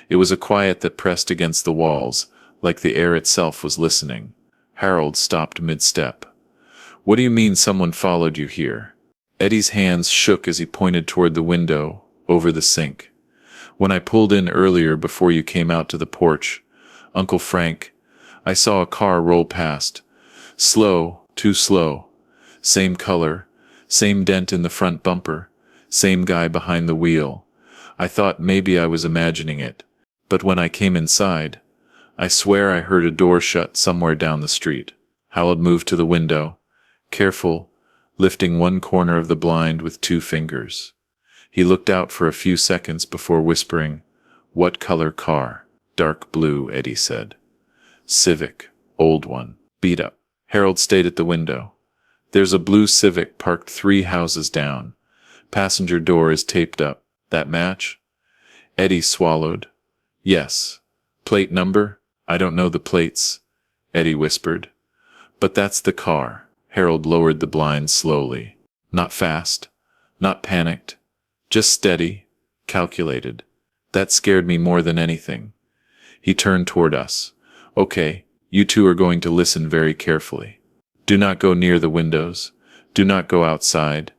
It was a quiet that pressed against the walls, like the air itself was listening. Harold stopped mid-step. What do you mean someone followed you here? Eddie's hands shook as he pointed toward the window, over the sink. When I pulled in earlier before you came out to the porch, Uncle Frank, I saw a car roll past. Slow, too slow. Same color, same dent in the front bumper, same guy behind the wheel. I thought maybe I was imagining it. But when I came inside, I swear I heard a door shut somewhere down the street. Harold moved to the window. Careful, lifting one corner of the blind with 2 fingers. He looked out for a few seconds before whispering, "What color car?" "Dark blue," Eddie said. "Civic. Old one. Beat up." Harold stayed at the window. "There's a blue Civic parked 3 houses down. Passenger door is taped up. That match?" Eddie swallowed. "Yes." "Plate number?" "I don't know the plates," Eddie whispered. "But that's the car." Harold lowered the blinds slowly. Not fast, not panicked, just steady, calculated. That scared me more than anything. He turned toward us. "Okay, you two are going to listen very carefully. Do not go near the windows, do not go outside,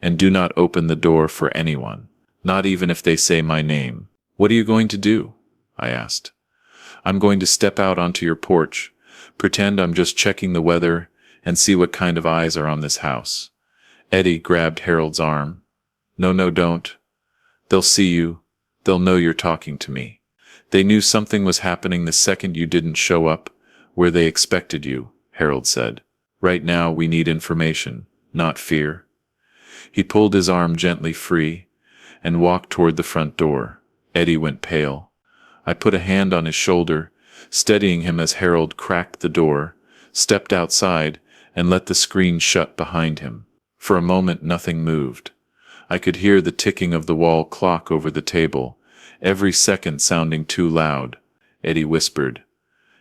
and do not open the door for anyone, not even if they say my name." "What are you going to do?" I asked. "I'm going to step out onto your porch, pretend I'm just checking the weather, and see what kind of eyes are on this house." Eddie grabbed Harold's arm. No, don't. They'll see you. They'll know you're talking to me. They knew something was happening the second you didn't show up where they expected you," Harold said. "Right now we need information, not fear." He pulled his arm gently free and walked toward the front door. Eddie went pale. I put a hand on his shoulder, steadying him as Harold cracked the door, stepped outside, and let the screen shut behind him. For a moment nothing moved. I could hear the ticking of the wall clock over the table, every second sounding too loud. Eddie whispered,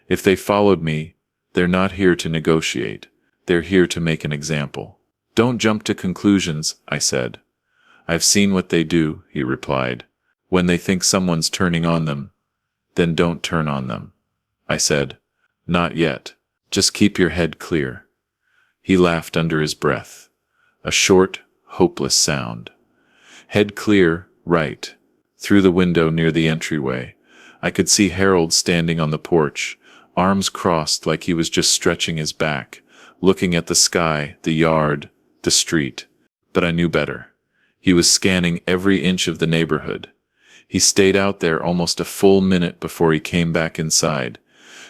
"If they followed me, they're not here to negotiate. They're here to make an example." "Don't jump to conclusions," I said. "I've seen what they do," he replied. "When they think someone's turning on them, then don't turn on them." I said, "Not yet. Just keep your head clear." He laughed under his breath. A short, hopeless sound. Head clear, right. Through the window near the entryway, I could see Harold standing on the porch, arms crossed like he was just stretching his back, looking at the sky, the yard, the street. But I knew better. He was scanning every inch of the neighborhood. He stayed out there almost a full minute before he came back inside,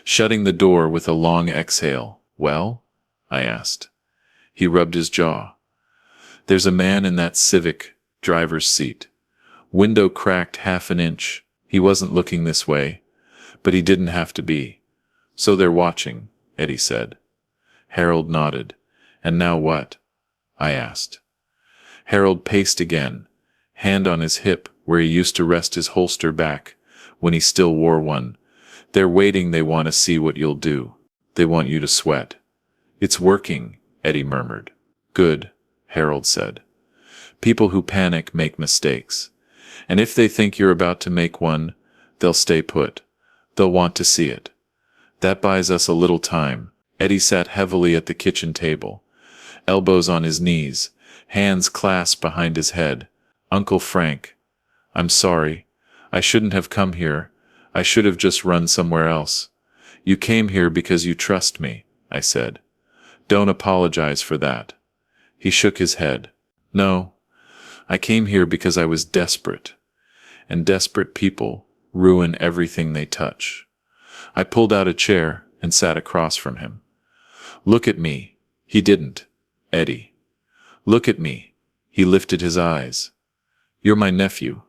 shutting the door with a long exhale. "Well?" I asked. He rubbed his jaw. "There's a man in that Civic driver's seat. Window cracked half an inch. He wasn't looking this way, but he didn't have to be. So they're watching," Eddie said. Harold nodded. "And now what?" I asked. Harold paced again, hand on his hip where he used to rest his holster back when he still wore one. "They're waiting. They want to see what you'll do. They want you to sweat." "It's working," Eddie murmured. "Good," Harold said. "People who panic make mistakes. And if they think you're about to make one, they'll stay put. They'll want to see it. That buys us a little time." Eddie sat heavily at the kitchen table, elbows on his knees, hands clasped behind his head. "Uncle Frank, I'm sorry. I shouldn't have come here. I should have just run somewhere else." "You came here because you trust me," I said. "Don't apologize for that." He shook his head. "No, I came here because I was desperate. And desperate people ruin everything they touch." I pulled out a chair and sat across from him. "Look at me." He didn't. "Eddie. Look at me." He lifted his eyes. "You're my nephew.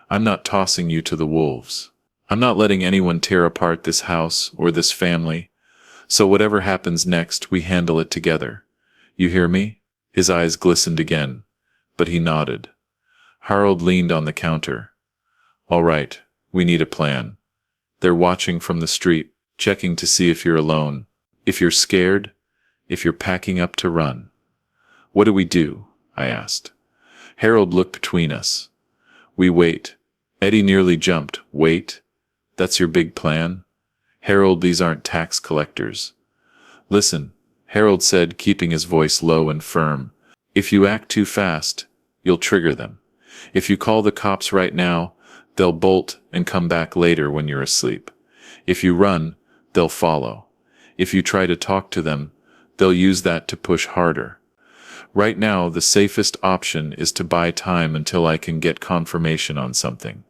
I'm not tossing you to the wolves. I'm not letting anyone tear apart this house or this family. So whatever happens next, we handle it together. You hear me?" His eyes glistened again, but he nodded. Harold leaned on the counter. "All right, we need a plan. They're watching from the street, checking to see if you're alone, if you're scared, if you're packing up to run." "What do we do?" I asked. Harold looked between us. "We wait." Eddie nearly jumped. "Wait? That's your big plan?" "Harold, these aren't tax collectors." "Listen," Harold said, keeping his voice low and firm. "If you act too fast, you'll trigger them. If you call the cops right now, they'll bolt and come back later when you're asleep. If you run, they'll follow. If you try to talk to them, they'll use that to push harder. Right now, the safest option is to buy time until I can get confirmation on something."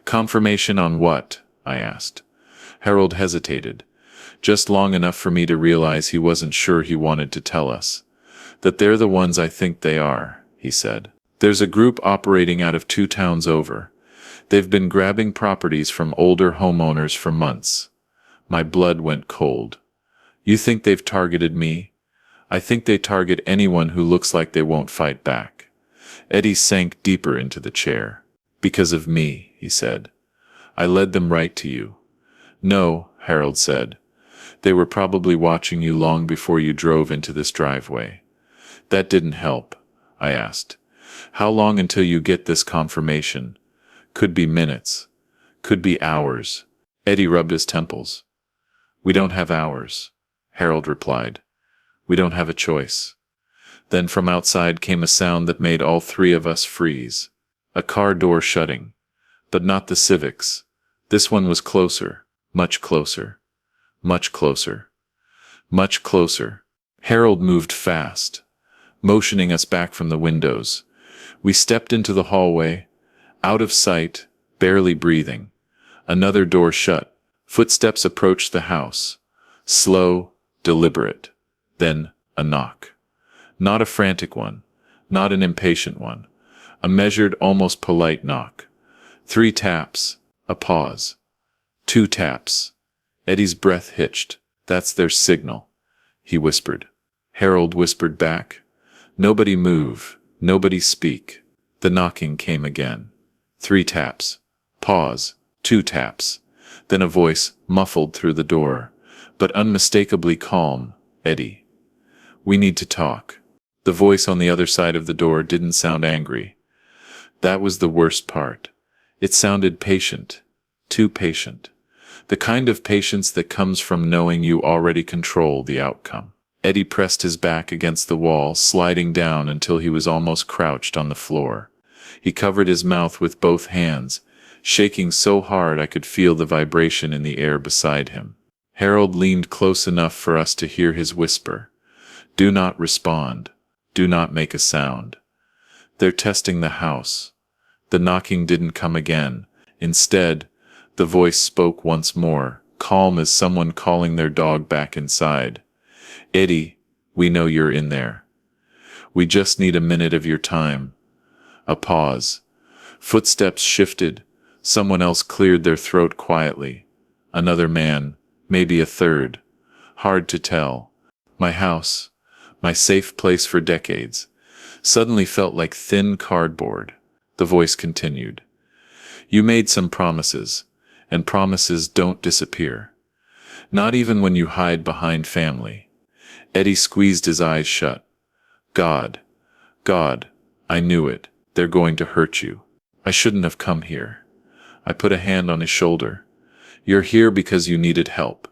"Confirmation on what?" I asked. Harold hesitated, just long enough for me to realize he wasn't sure he wanted to tell us. That they're the ones I think they are, he said. There's a group operating out of 2 towns over. They've been grabbing properties from older homeowners for months. My blood went cold. You think they've targeted me? I think they target anyone who looks like they won't fight back. Eddie sank deeper into the chair. Because of me, he said. I led them right to you. No, Harold said. They were probably watching you long before you drove into this driveway. That didn't help, I asked. How long until you get this confirmation? Could be minutes. Could be hours. Eddie rubbed his temples. We don't have hours, Harold replied. We don't have a choice. Then from outside came a sound that made all 3 of us freeze. A car door shutting. But not the Civic's. This one was closer. Much closer. Much closer. Much closer. Harold moved fast, motioning us back from the windows. We stepped into the hallway, out of sight, barely breathing. Another door shut. Footsteps approached the house. Slow, deliberate. Then a knock. Not a frantic one, not an impatient one. A measured, almost polite knock. 3 taps, a pause. 2 taps. Eddie's breath hitched. That's their signal, he whispered. Harold whispered back. Nobody move, nobody speak. The knocking came again. 3 taps. Pause. 2 taps. Then a voice muffled through the door, but unmistakably calm. Eddie. We need to talk. The voice on the other side of the door didn't sound angry. That was the worst part. It sounded patient. Too patient. The kind of patience that comes from knowing you already control the outcome. Eddie pressed his back against the wall, sliding down until he was almost crouched on the floor. He covered his mouth with both hands, shaking so hard I could feel the vibration in the air beside him. Harold leaned close enough for us to hear his whisper. Do not respond. Do not make a sound. They're testing the house. The knocking didn't come again. Instead, the voice spoke once more, calm as someone calling their dog back inside. Eddie, we know you're in there. We just need a minute of your time. A pause. Footsteps shifted. Someone else cleared their throat quietly. Another man, maybe a third. Hard to tell. My house, my safe place for decades, suddenly felt like thin cardboard. The voice continued. You made some promises, and promises don't disappear. Not even when you hide behind family. Eddie squeezed his eyes shut. God, I knew it. They're going to hurt you. I shouldn't have come here. I put a hand on his shoulder. You're here because you needed help.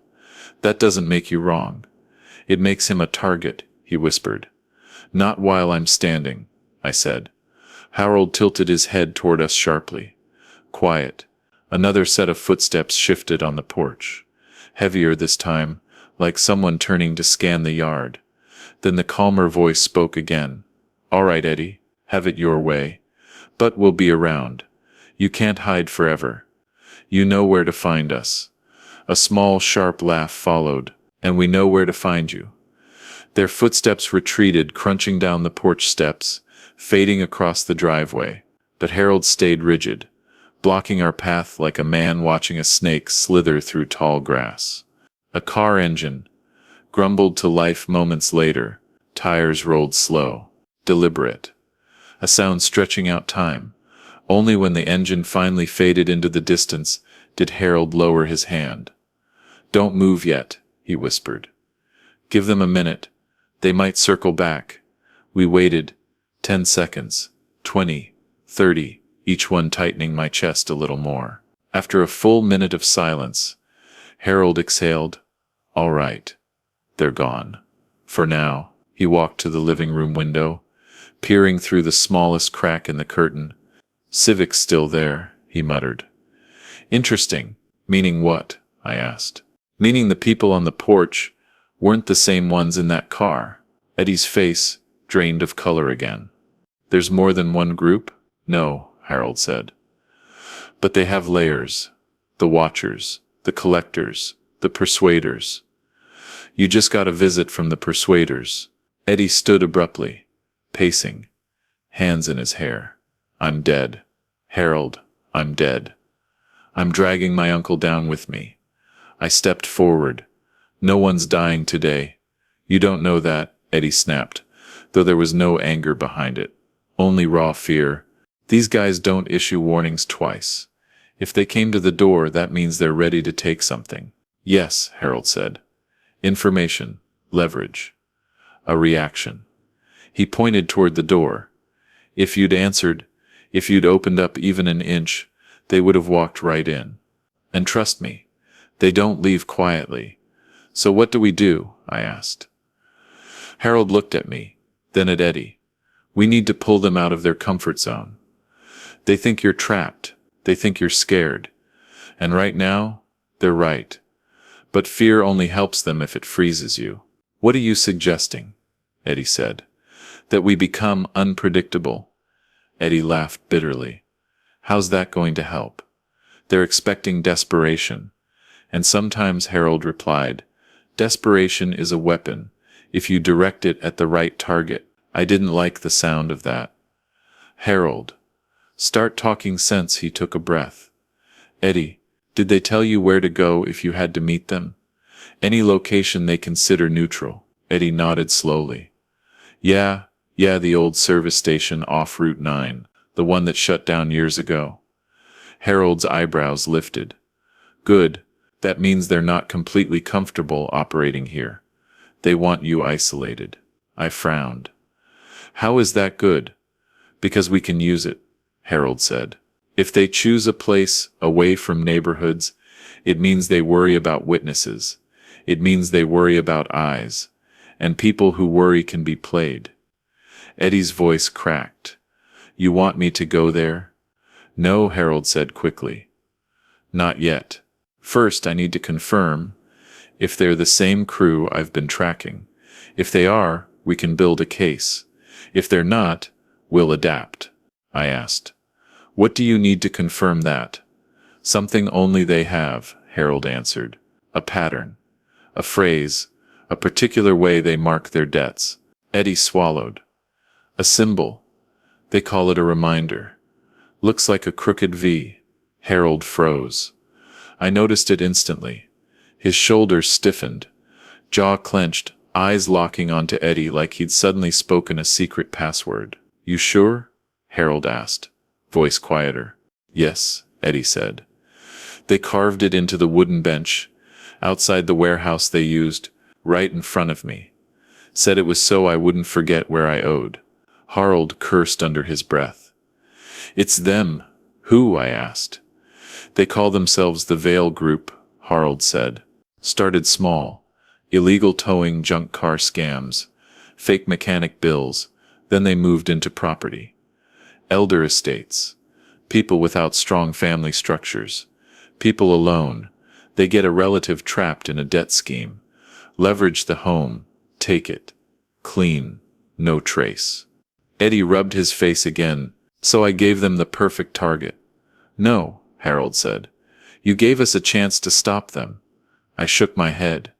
That doesn't make you wrong. It makes him a target, he whispered. Not while I'm standing, I said. Harold tilted his head toward us sharply. Quiet. Another set of footsteps shifted on the porch. Heavier this time, like someone turning to scan the yard. Then the calmer voice spoke again. All right, Eddie, have it your way. But we'll be around. You can't hide forever. You know where to find us. A small, sharp laugh followed, and we know where to find you. Their footsteps retreated, crunching down the porch steps, fading across the driveway, but Harold stayed rigid, blocking our path like a man watching a snake slither through tall grass. A car engine grumbled to life moments later, tires rolled slow, deliberate. A sound stretching out time. Only when the engine finally faded into the distance did Harold lower his hand. Don't move yet, he whispered. Give them a minute. They might circle back. We waited. 10 seconds. 20. 30. Each one tightening my chest a little more. After a full minute of silence, Harold exhaled. All right. They're gone. For now. He walked to the living room window, peering through the smallest crack in the curtain. Civic's still there, he muttered. Interesting. Meaning what? I asked. Meaning the people on the porch weren't the same ones in that car. Eddie's face drained of color again. There's more than one group? No, Harold said. But they have layers. The watchers, the collectors, the persuaders. You just got a visit from the persuaders. Eddie stood abruptly, pacing, hands in his hair. I'm dead. Harold, I'm dead. I'm dragging my uncle down with me. I stepped forward. No one's dying today. You don't know that, Eddie snapped, though there was no anger behind it. Only raw fear. These guys don't issue warnings twice. If they came to the door, that means they're ready to take something. Yes, Harold said. Information. Leverage. A reaction. He pointed toward the door. If you'd answered, if you'd opened up even an inch, they would have walked right in. And trust me, they don't leave quietly. So what do we do? I asked. Harold looked at me, then at Eddie. We need to pull them out of their comfort zone. They think you're trapped. They think you're scared. And right now, they're right. But fear only helps them if it freezes you. What are you suggesting? Eddie said. That we become unpredictable. Eddie laughed bitterly. How's that going to help? They're expecting desperation. And sometimes, Harold replied, desperation is a weapon, if you direct it at the right target. I didn't like the sound of that. Harold. Start talking sense, he took a breath. Eddie, did they tell you where to go if you had to meet them? Any location they consider neutral. Eddie nodded slowly. Yeah, the old service station off Route 9, the one that shut down years ago. Harold's eyebrows lifted. Good, that means they're not completely comfortable operating here. They want you isolated. I frowned. How is that good? Because we can use it, Harold said. If they choose a place away from neighborhoods, it means they worry about witnesses. It means they worry about eyes. And people who worry can be played. Eddie's voice cracked. You want me to go there? No, Harold said quickly. Not yet. First, I need to confirm if they're the same crew I've been tracking. If they are, we can build a case. If they're not, we'll adapt. I asked. What do you need to confirm that? Something only they have, Harold answered. A pattern. A phrase. A particular way they mark their debts. Eddie swallowed. A symbol. They call it a reminder. Looks like a crooked V. Harold froze. I noticed it instantly. His shoulders stiffened, jaw clenched, eyes locking onto Eddie like he'd suddenly spoken a secret password. You sure? Harold asked, voice quieter. Yes, Eddie said. They carved it into the wooden bench, outside the warehouse they used, right in front of me. Said it was so I wouldn't forget where I owed. Harold cursed under his breath. It's them. Who? I asked. They call themselves the Veil Group, Harold said. Started small. Illegal towing junk car scams. Fake mechanic bills. Then they moved into property. Elder estates. People without strong family structures. People alone. They get a relative trapped in a debt scheme. Leverage the home. Take it. Clean. No trace. Eddie rubbed his face again, so I gave them the perfect target. No, Harold said. You gave us a chance to stop them. I shook my head.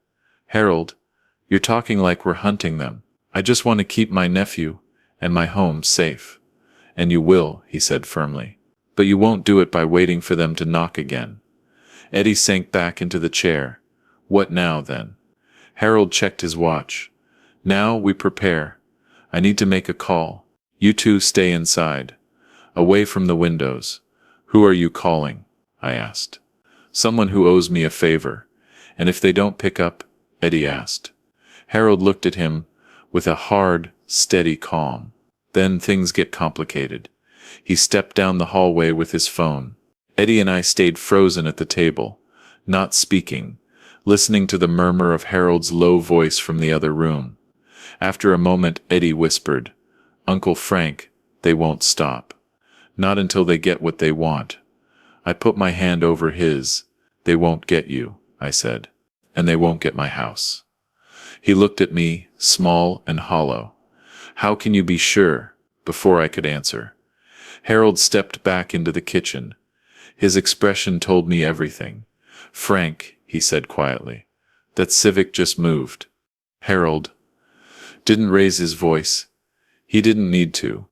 Harold, you're talking like we're hunting them. I just want to keep my nephew and my home safe. And you will, he said firmly. But you won't do it by waiting for them to knock again. Eddie sank back into the chair. What now, then? Harold checked his watch. Now we prepare. I need to make a call. You two stay inside. Away from the windows. Who are you calling? I asked. Someone who owes me a favor. And if they don't pick up, Eddie asked. Harold looked at him with a hard, steady calm. Then things get complicated. He stepped down the hallway with his phone. Eddie and I stayed frozen at the table, not speaking, listening to the murmur of Harold's low voice from the other room. After a moment, Eddie whispered, Uncle Frank, they won't stop. Not until they get what they want. I put my hand over his. They won't get you, I said. And they won't get my house. He looked at me, small and hollow. How can you be sure? Before I could answer. Harold stepped back into the kitchen. His expression told me everything. Frank, he said quietly, that Civic just moved. Harold, Didn't raise his voice. He didn't need to.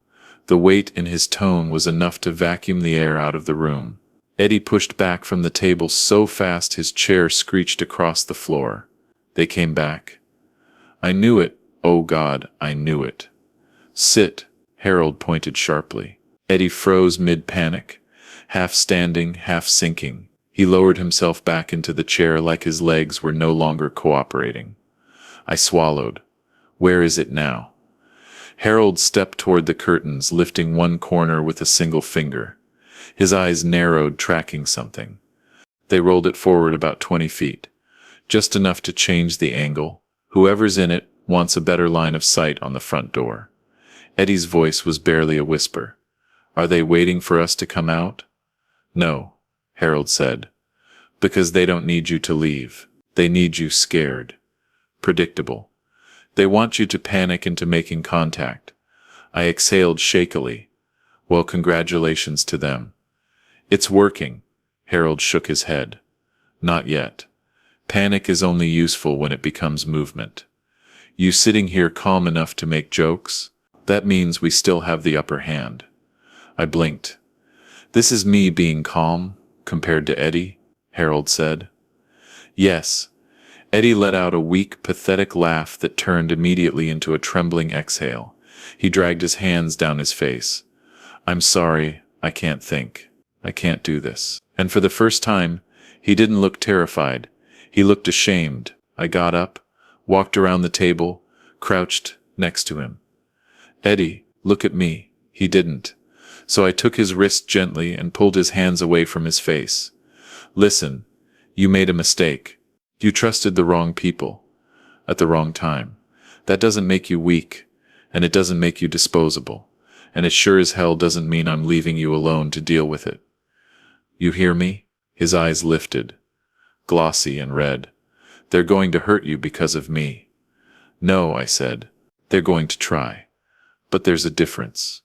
The weight in his tone was enough to vacuum the air out of the room. Eddie pushed back from the table so fast his chair screeched across the floor. They came back. I knew it. Oh God, I knew it. Sit, Harold pointed sharply. Eddie froze mid-panic, half standing, half sinking. He lowered himself back into the chair like his legs were no longer cooperating. I swallowed. Where is it now? Harold stepped toward the curtains, lifting one corner with a single finger. His eyes narrowed, tracking something. They rolled it forward about 20 feet. Just enough to change the angle. Whoever's in it wants a better line of sight on the front door. Eddie's voice was barely a whisper. Are they waiting for us to come out? No, Harold said. Because they don't need you to leave. They need you scared. Predictable. They want you to panic into making contact. I exhaled shakily. Well, congratulations to them. It's working. Harold shook his head. Not yet. Panic is only useful when it becomes movement. You sitting here calm enough to make jokes? That means we still have the upper hand. I blinked. This is me being calm, compared to Eddie, Harold said. Yes. Eddie let out a weak, pathetic laugh that turned immediately into a trembling exhale. He dragged his hands down his face. I'm sorry, I can't think. I can't do this. And for the first time, he didn't look terrified. He looked ashamed. I got up, walked around the table, crouched next to him. Eddie, look at me. He didn't. So I took his wrist gently and pulled his hands away from his face. Listen, you made a mistake. You trusted the wrong people. At the wrong time. That doesn't make you weak, and it doesn't make you disposable. And it sure as hell doesn't mean I'm leaving you alone to deal with it. You hear me? His eyes lifted, glossy and red. They're going to hurt you because of me. No, I said. They're going to try. But there's a difference.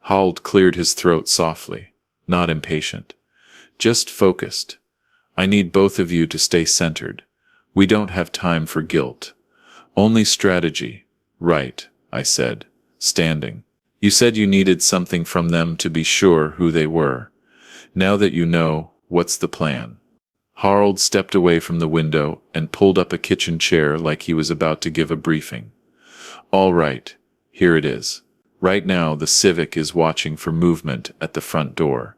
Harold cleared his throat softly, not impatient. Just focused. I need both of you to stay centered. We don't have time for guilt. Only strategy. Right, I said, standing. You said you needed something from them to be sure who they were. Now that you know, what's the plan? Harold stepped away from the window and pulled up a kitchen chair like he was about to give a briefing. All right, here it is. Right now the Civic is watching for movement at the front door.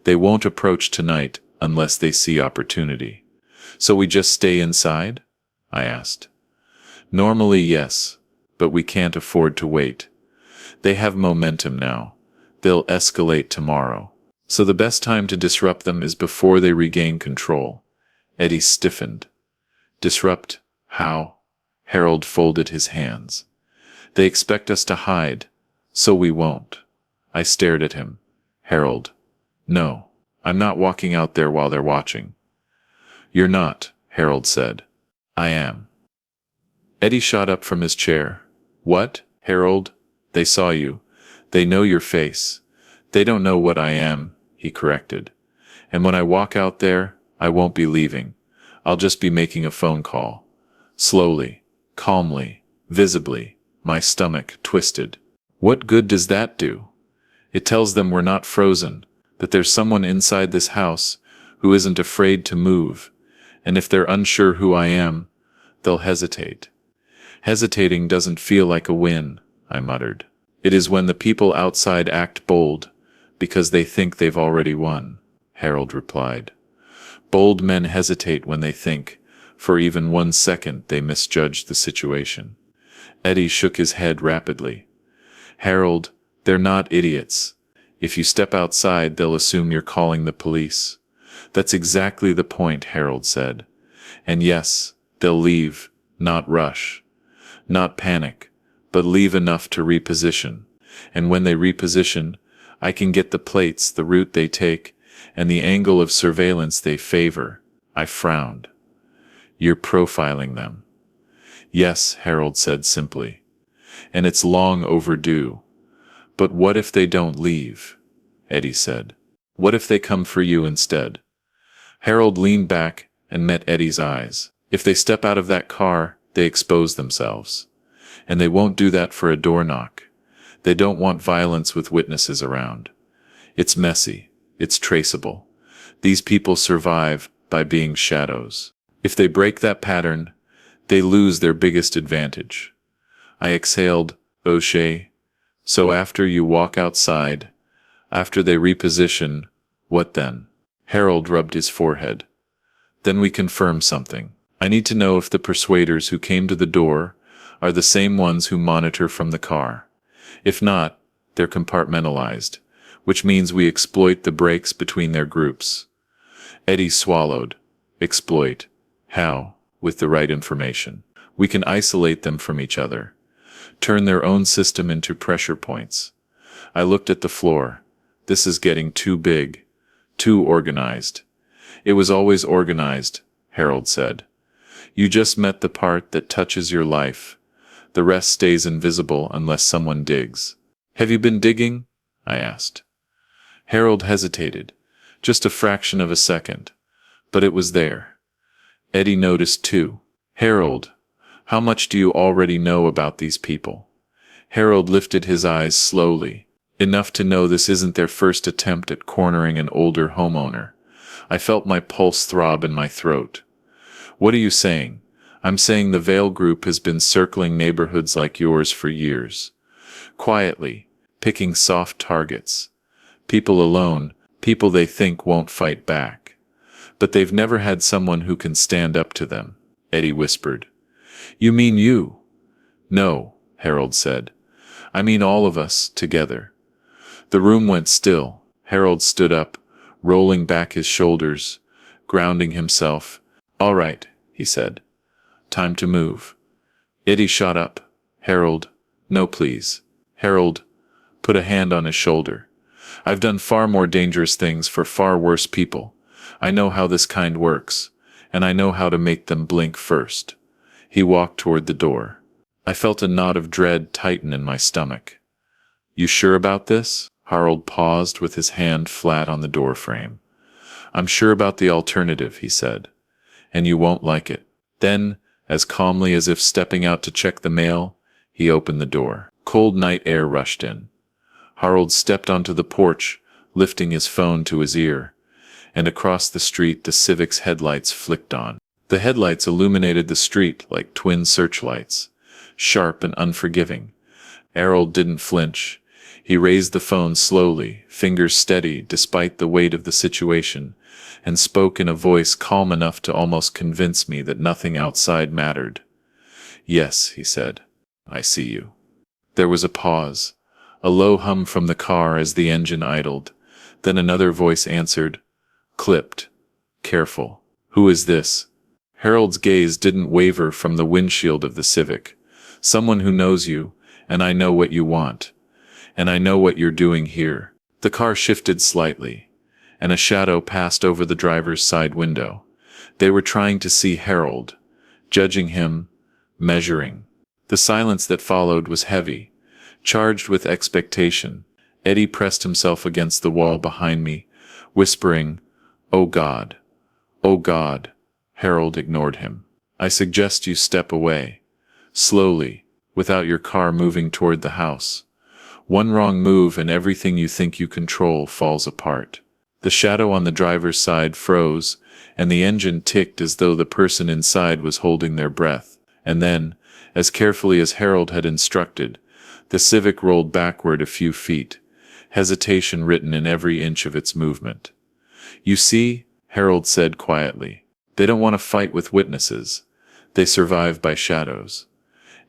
They won't approach tonight unless they see opportunity. So we just stay inside? I asked. Normally yes, but we can't afford to wait. They have momentum now. They'll escalate tomorrow. So the best time to disrupt them is before they regain control. Eddie stiffened. Disrupt? How? Harold folded his hands. They expect us to hide, so we won't. I stared at him. Harold. No, I'm not walking out there while they're watching. You're not, Harold said. I am. Eddie shot up from his chair. What, Harold? They saw you. They know your face. They don't know what I am, he corrected. And when I walk out there, I won't be leaving. I'll just be making a phone call. Slowly, calmly, visibly, my stomach twisted. What good does that do? It tells them we're not frozen, that there's someone inside this house who isn't afraid to move, and if they're unsure who I am, they'll hesitate. Hesitating doesn't feel like a win, I muttered. It is when the people outside act bold, because they think they've already won, Harold replied. Bold men hesitate when they think, for even 1 second, they misjudge the situation. Eddie shook his head rapidly. Harold, they're not idiots. If you step outside, they'll assume you're calling the police. That's exactly the point, Harold said. And yes, they'll leave, not rush. Not panic, but leave enough to reposition. And when they reposition, I can get the plates, the route they take, and the angle of surveillance they favor. I frowned. You're profiling them. Yes, Harold said simply. And it's long overdue. But what if they don't leave? Eddie said. What if they come for you instead? Harold leaned back and met Eddie's eyes. If they step out of that car, they expose themselves. And they won't do that for a door knock. They don't want violence with witnesses around. It's messy. It's traceable. These people survive by being shadows. If they break that pattern, they lose their biggest advantage. I exhaled, O'Shea. So after you walk outside, after they reposition, what then? Harold rubbed his forehead. Then we confirm something. I need to know if the persuaders who came to the door are the same ones who monitor from the car. If not, they're compartmentalized, which means we exploit the breaks between their groups. Eddie swallowed. Exploit. How? With the right information. We can isolate them from each other. Turn their own system into pressure points. I looked at the floor. This is getting too big. Too organized. It was always organized, Harold said. You just met the part that touches your life. The rest stays invisible unless someone digs. Have you been digging? I asked. Harold hesitated, just a fraction of a second. But it was there. Eddie noticed too. Harold, how much do you already know about these people? Harold lifted his eyes slowly. Enough to know this isn't their first attempt at cornering an older homeowner. I felt my pulse throb in my throat. What are you saying? I'm saying the Vale Group has been circling neighborhoods like yours for years. Quietly, picking soft targets. People alone, people they think won't fight back. But they've never had someone who can stand up to them, Eddie whispered. You mean you? No, Harold said. I mean all of us, together. The room went still. Harold stood up, rolling back his shoulders, grounding himself. All right, he said. Time to move. Eddie shot up. Harold, no please. Harold put a hand on his shoulder. I've done far more dangerous things for far worse people. I know how this kind works, and I know how to make them blink first. He walked toward the door. I felt a knot of dread tighten in my stomach. You sure about this? Harold paused with his hand flat on the door frame. I'm sure about the alternative, he said. And you won't like it. Then, as calmly as if stepping out to check the mail, he opened the door. Cold night air rushed in. Harold stepped onto the porch, lifting his phone to his ear, and across the street the Civic's headlights flicked on. The headlights illuminated the street like twin searchlights, sharp and unforgiving. Harold didn't flinch. He raised the phone slowly, fingers steady despite the weight of the situation, and spoke in a voice calm enough to almost convince me that nothing outside mattered. Yes, he said. I see you. There was a pause, a low hum from the car as the engine idled. Then another voice answered, clipped. Careful. Who is this? Harold's gaze didn't waver from the windshield of the Civic. Someone who knows you, and I know what you want. And I know what you're doing here. The car shifted slightly, and a shadow passed over the driver's side window. They were trying to see Harold, judging him, measuring. The silence that followed was heavy, charged with expectation. Eddie pressed himself against the wall behind me, whispering, "Oh God, oh God." Harold ignored him. I suggest you step away, slowly, without your car moving toward the house. One wrong move and everything you think you control falls apart. The shadow on the driver's side froze, and the engine ticked as though the person inside was holding their breath. And then, as carefully as Harold had instructed, the Civic rolled backward a few feet, hesitation written in every inch of its movement. You see, Harold said quietly, they don't want to fight with witnesses. They survive by shadows.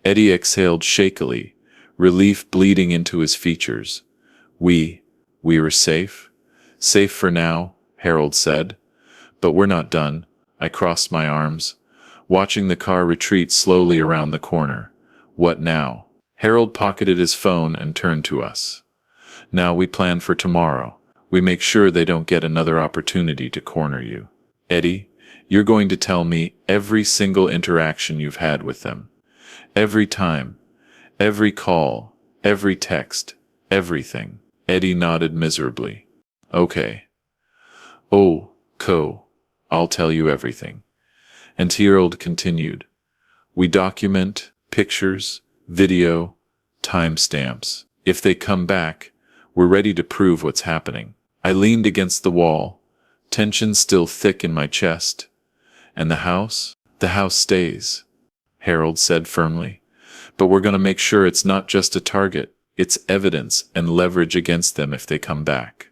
Eddie exhaled shakily, relief bleeding into his features. We were safe? Safe for now, Harold said. But we're not done. I crossed my arms, watching the car retreat slowly around the corner. What now? Harold pocketed his phone and turned to us. Now we plan for tomorrow. We make sure they don't get another opportunity to corner you. Eddie, you're going to tell me every single interaction you've had with them. Every time. Every call. Every text. Everything. Eddie nodded miserably. Okay. Oh, I'll tell you everything. And Harold continued. We document, pictures, video, timestamps. If they come back, we're ready to prove what's happening. I leaned against the wall, tension still thick in my chest. And the house? The house stays, Harold said firmly. But we're going to make sure it's not just a target, it's evidence and leverage against them if they come back.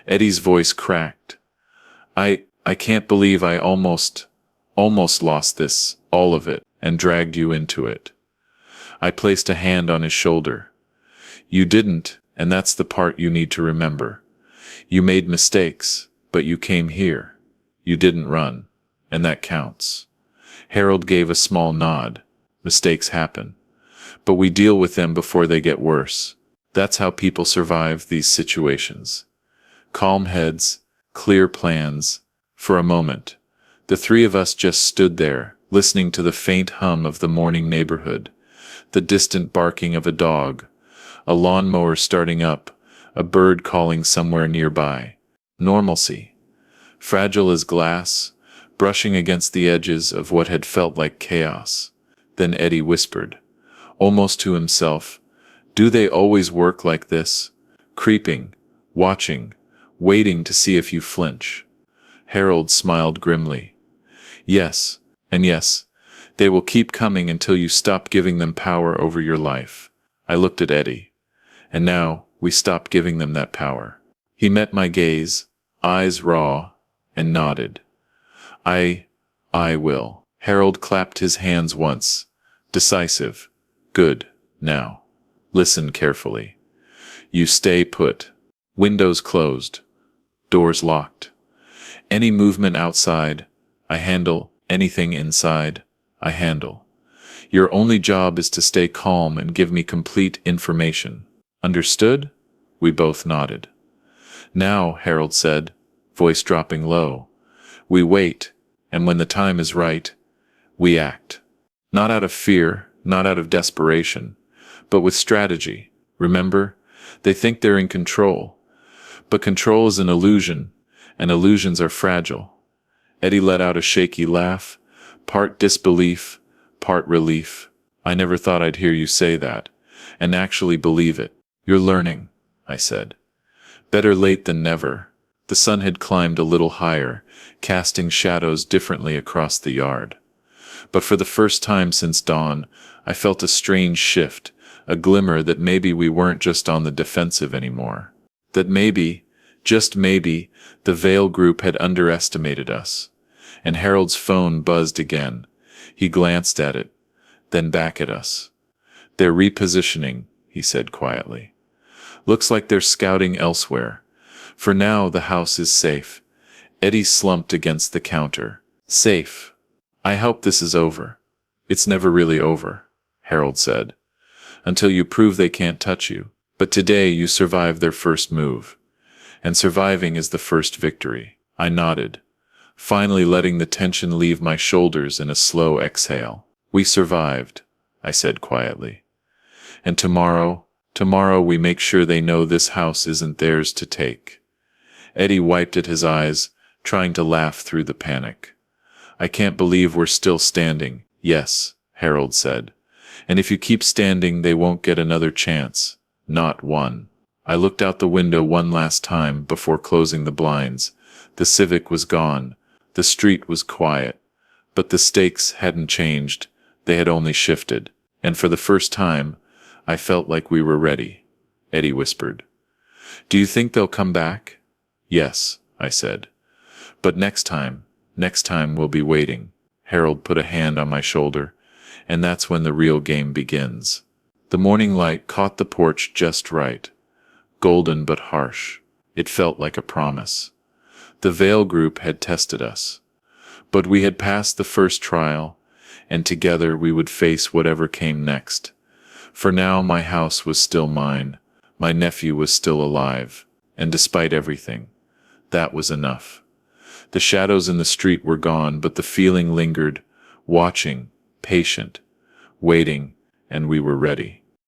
Eddie's voice cracked. I can't believe I almost lost this, all of it, and dragged you into it. I placed a hand on his shoulder. You didn't, and that's the part you need to remember. You made mistakes, but you came here. You didn't run, and that counts. Harold gave a small nod. Mistakes happen. But we deal with them before they get worse. That's how people survive these situations. Calm heads, clear plans. For a moment, the three of us just stood there, listening to the faint hum of the morning neighborhood, the distant barking of a dog, a lawnmower starting up, a bird calling somewhere nearby. Normalcy. Fragile as glass, brushing against the edges of what had felt like chaos. Then Eddie whispered, almost to himself, "Do they always work like this? Creeping, watching, waiting to see if you flinch." Harold smiled grimly. Yes, and yes, they will keep coming until you stop giving them power over your life. I looked at Eddie. And now, we stop giving them that power. He met my gaze, eyes raw, and nodded. I will. Harold clapped his hands once. Decisive. Good. Now. Listen carefully. You stay put. Windows closed. Doors locked. Any movement outside, I handle. Anything inside, I handle. Your only job is to stay calm and give me complete information. Understood? We both nodded. Now, Harold said, voice dropping low, we wait, and when the time is right, we act. Not out of fear, not out of desperation, but with strategy. Remember, they think they're in control. But control is an illusion, and illusions are fragile. Eddie let out a shaky laugh, part disbelief, part relief. I never thought I'd hear you say that, and actually believe it. You're learning, I said. Better late than never. The sun had climbed a little higher, casting shadows differently across the yard. But for the first time since dawn, I felt a strange shift, a glimmer that maybe we weren't just on the defensive anymore. That maybe, just maybe, the Veil group had underestimated us. And Harold's phone buzzed again. He glanced at it, then back at us. They're repositioning, he said quietly. Looks like they're scouting elsewhere. For now, the house is safe. Eddie slumped against the counter. Safe. I hope this is over. It's never really over, Harold said. Until you prove they can't touch you. But today you survived their first move. And surviving is the first victory. I nodded, finally letting the tension leave my shoulders in a slow exhale. We survived, I said quietly. And tomorrow we make sure they know this house isn't theirs to take. Eddie wiped at his eyes, trying to laugh through the panic. I can't believe we're still standing. Yes, Harold said. And if you keep standing, they won't get another chance. Not one. I looked out the window one last time before closing the blinds. The Civic was gone. The street was quiet. But the stakes hadn't changed. They had only shifted. And for the first time, I felt like we were ready. Eddie whispered. Do you think they'll come back? Yes, I said. But next time we'll be waiting. Harold put a hand on my shoulder. And that's when the real game begins. The morning light caught the porch just right. Golden but harsh. It felt like a promise. The Veil group had tested us. But we had passed the first trial, and together we would face whatever came next. For now my house was still mine, my nephew was still alive, and despite everything, that was enough. The shadows in the street were gone, but the feeling lingered, watching, patient, waiting, and we were ready.